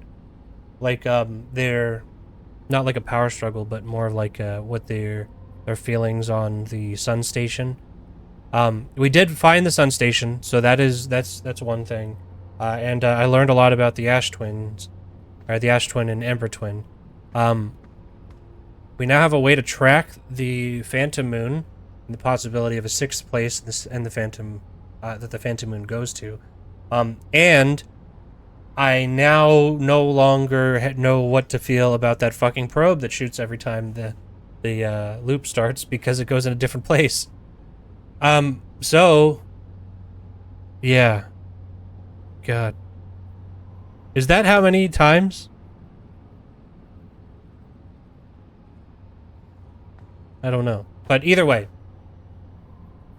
Like, they're not like a power struggle, but more of like, what their feelings on the sun station. We did find the sun station, so that's one thing. And I learned a lot about the Ash Twins, or the Ash Twin and Ember Twin. We now have a way to track the Phantom Moon and the possibility of a 6th place and the Phantom that the Phantom Moon goes to. And I now no longer know what to feel about that fucking probe that shoots every time the loop starts because it goes in a different place. So yeah. God. Is that how many times? I don't know. But either way.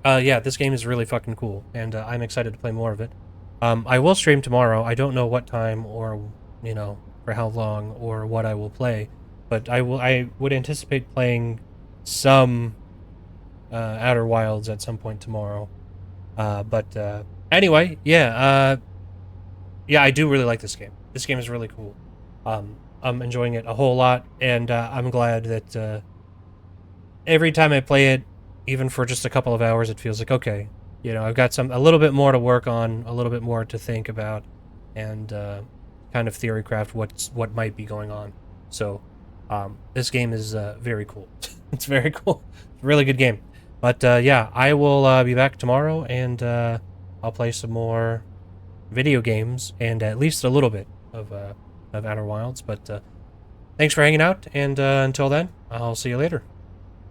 Yeah, this game is really fucking cool, and I'm excited to play more of it. I will stream tomorrow. I don't know what time or, you know, for how long or what I will play, but I would anticipate playing some Outer Wilds at some point tomorrow. Anyway, yeah, I do really like this game. This game is really cool. I'm enjoying it a whole lot, and I'm glad that every time I play it, even for just a couple of hours, it feels like, okay, you know, I've got a little bit more to work on, a little bit more to think about, and kind of theory craft what might be going on. So, this game is very cool. It's very cool. It's a really good game. But yeah, I will be back tomorrow, and I'll play some more video games, and at least a little bit of Outer Wilds. But thanks for hanging out, and until then, I'll see you later.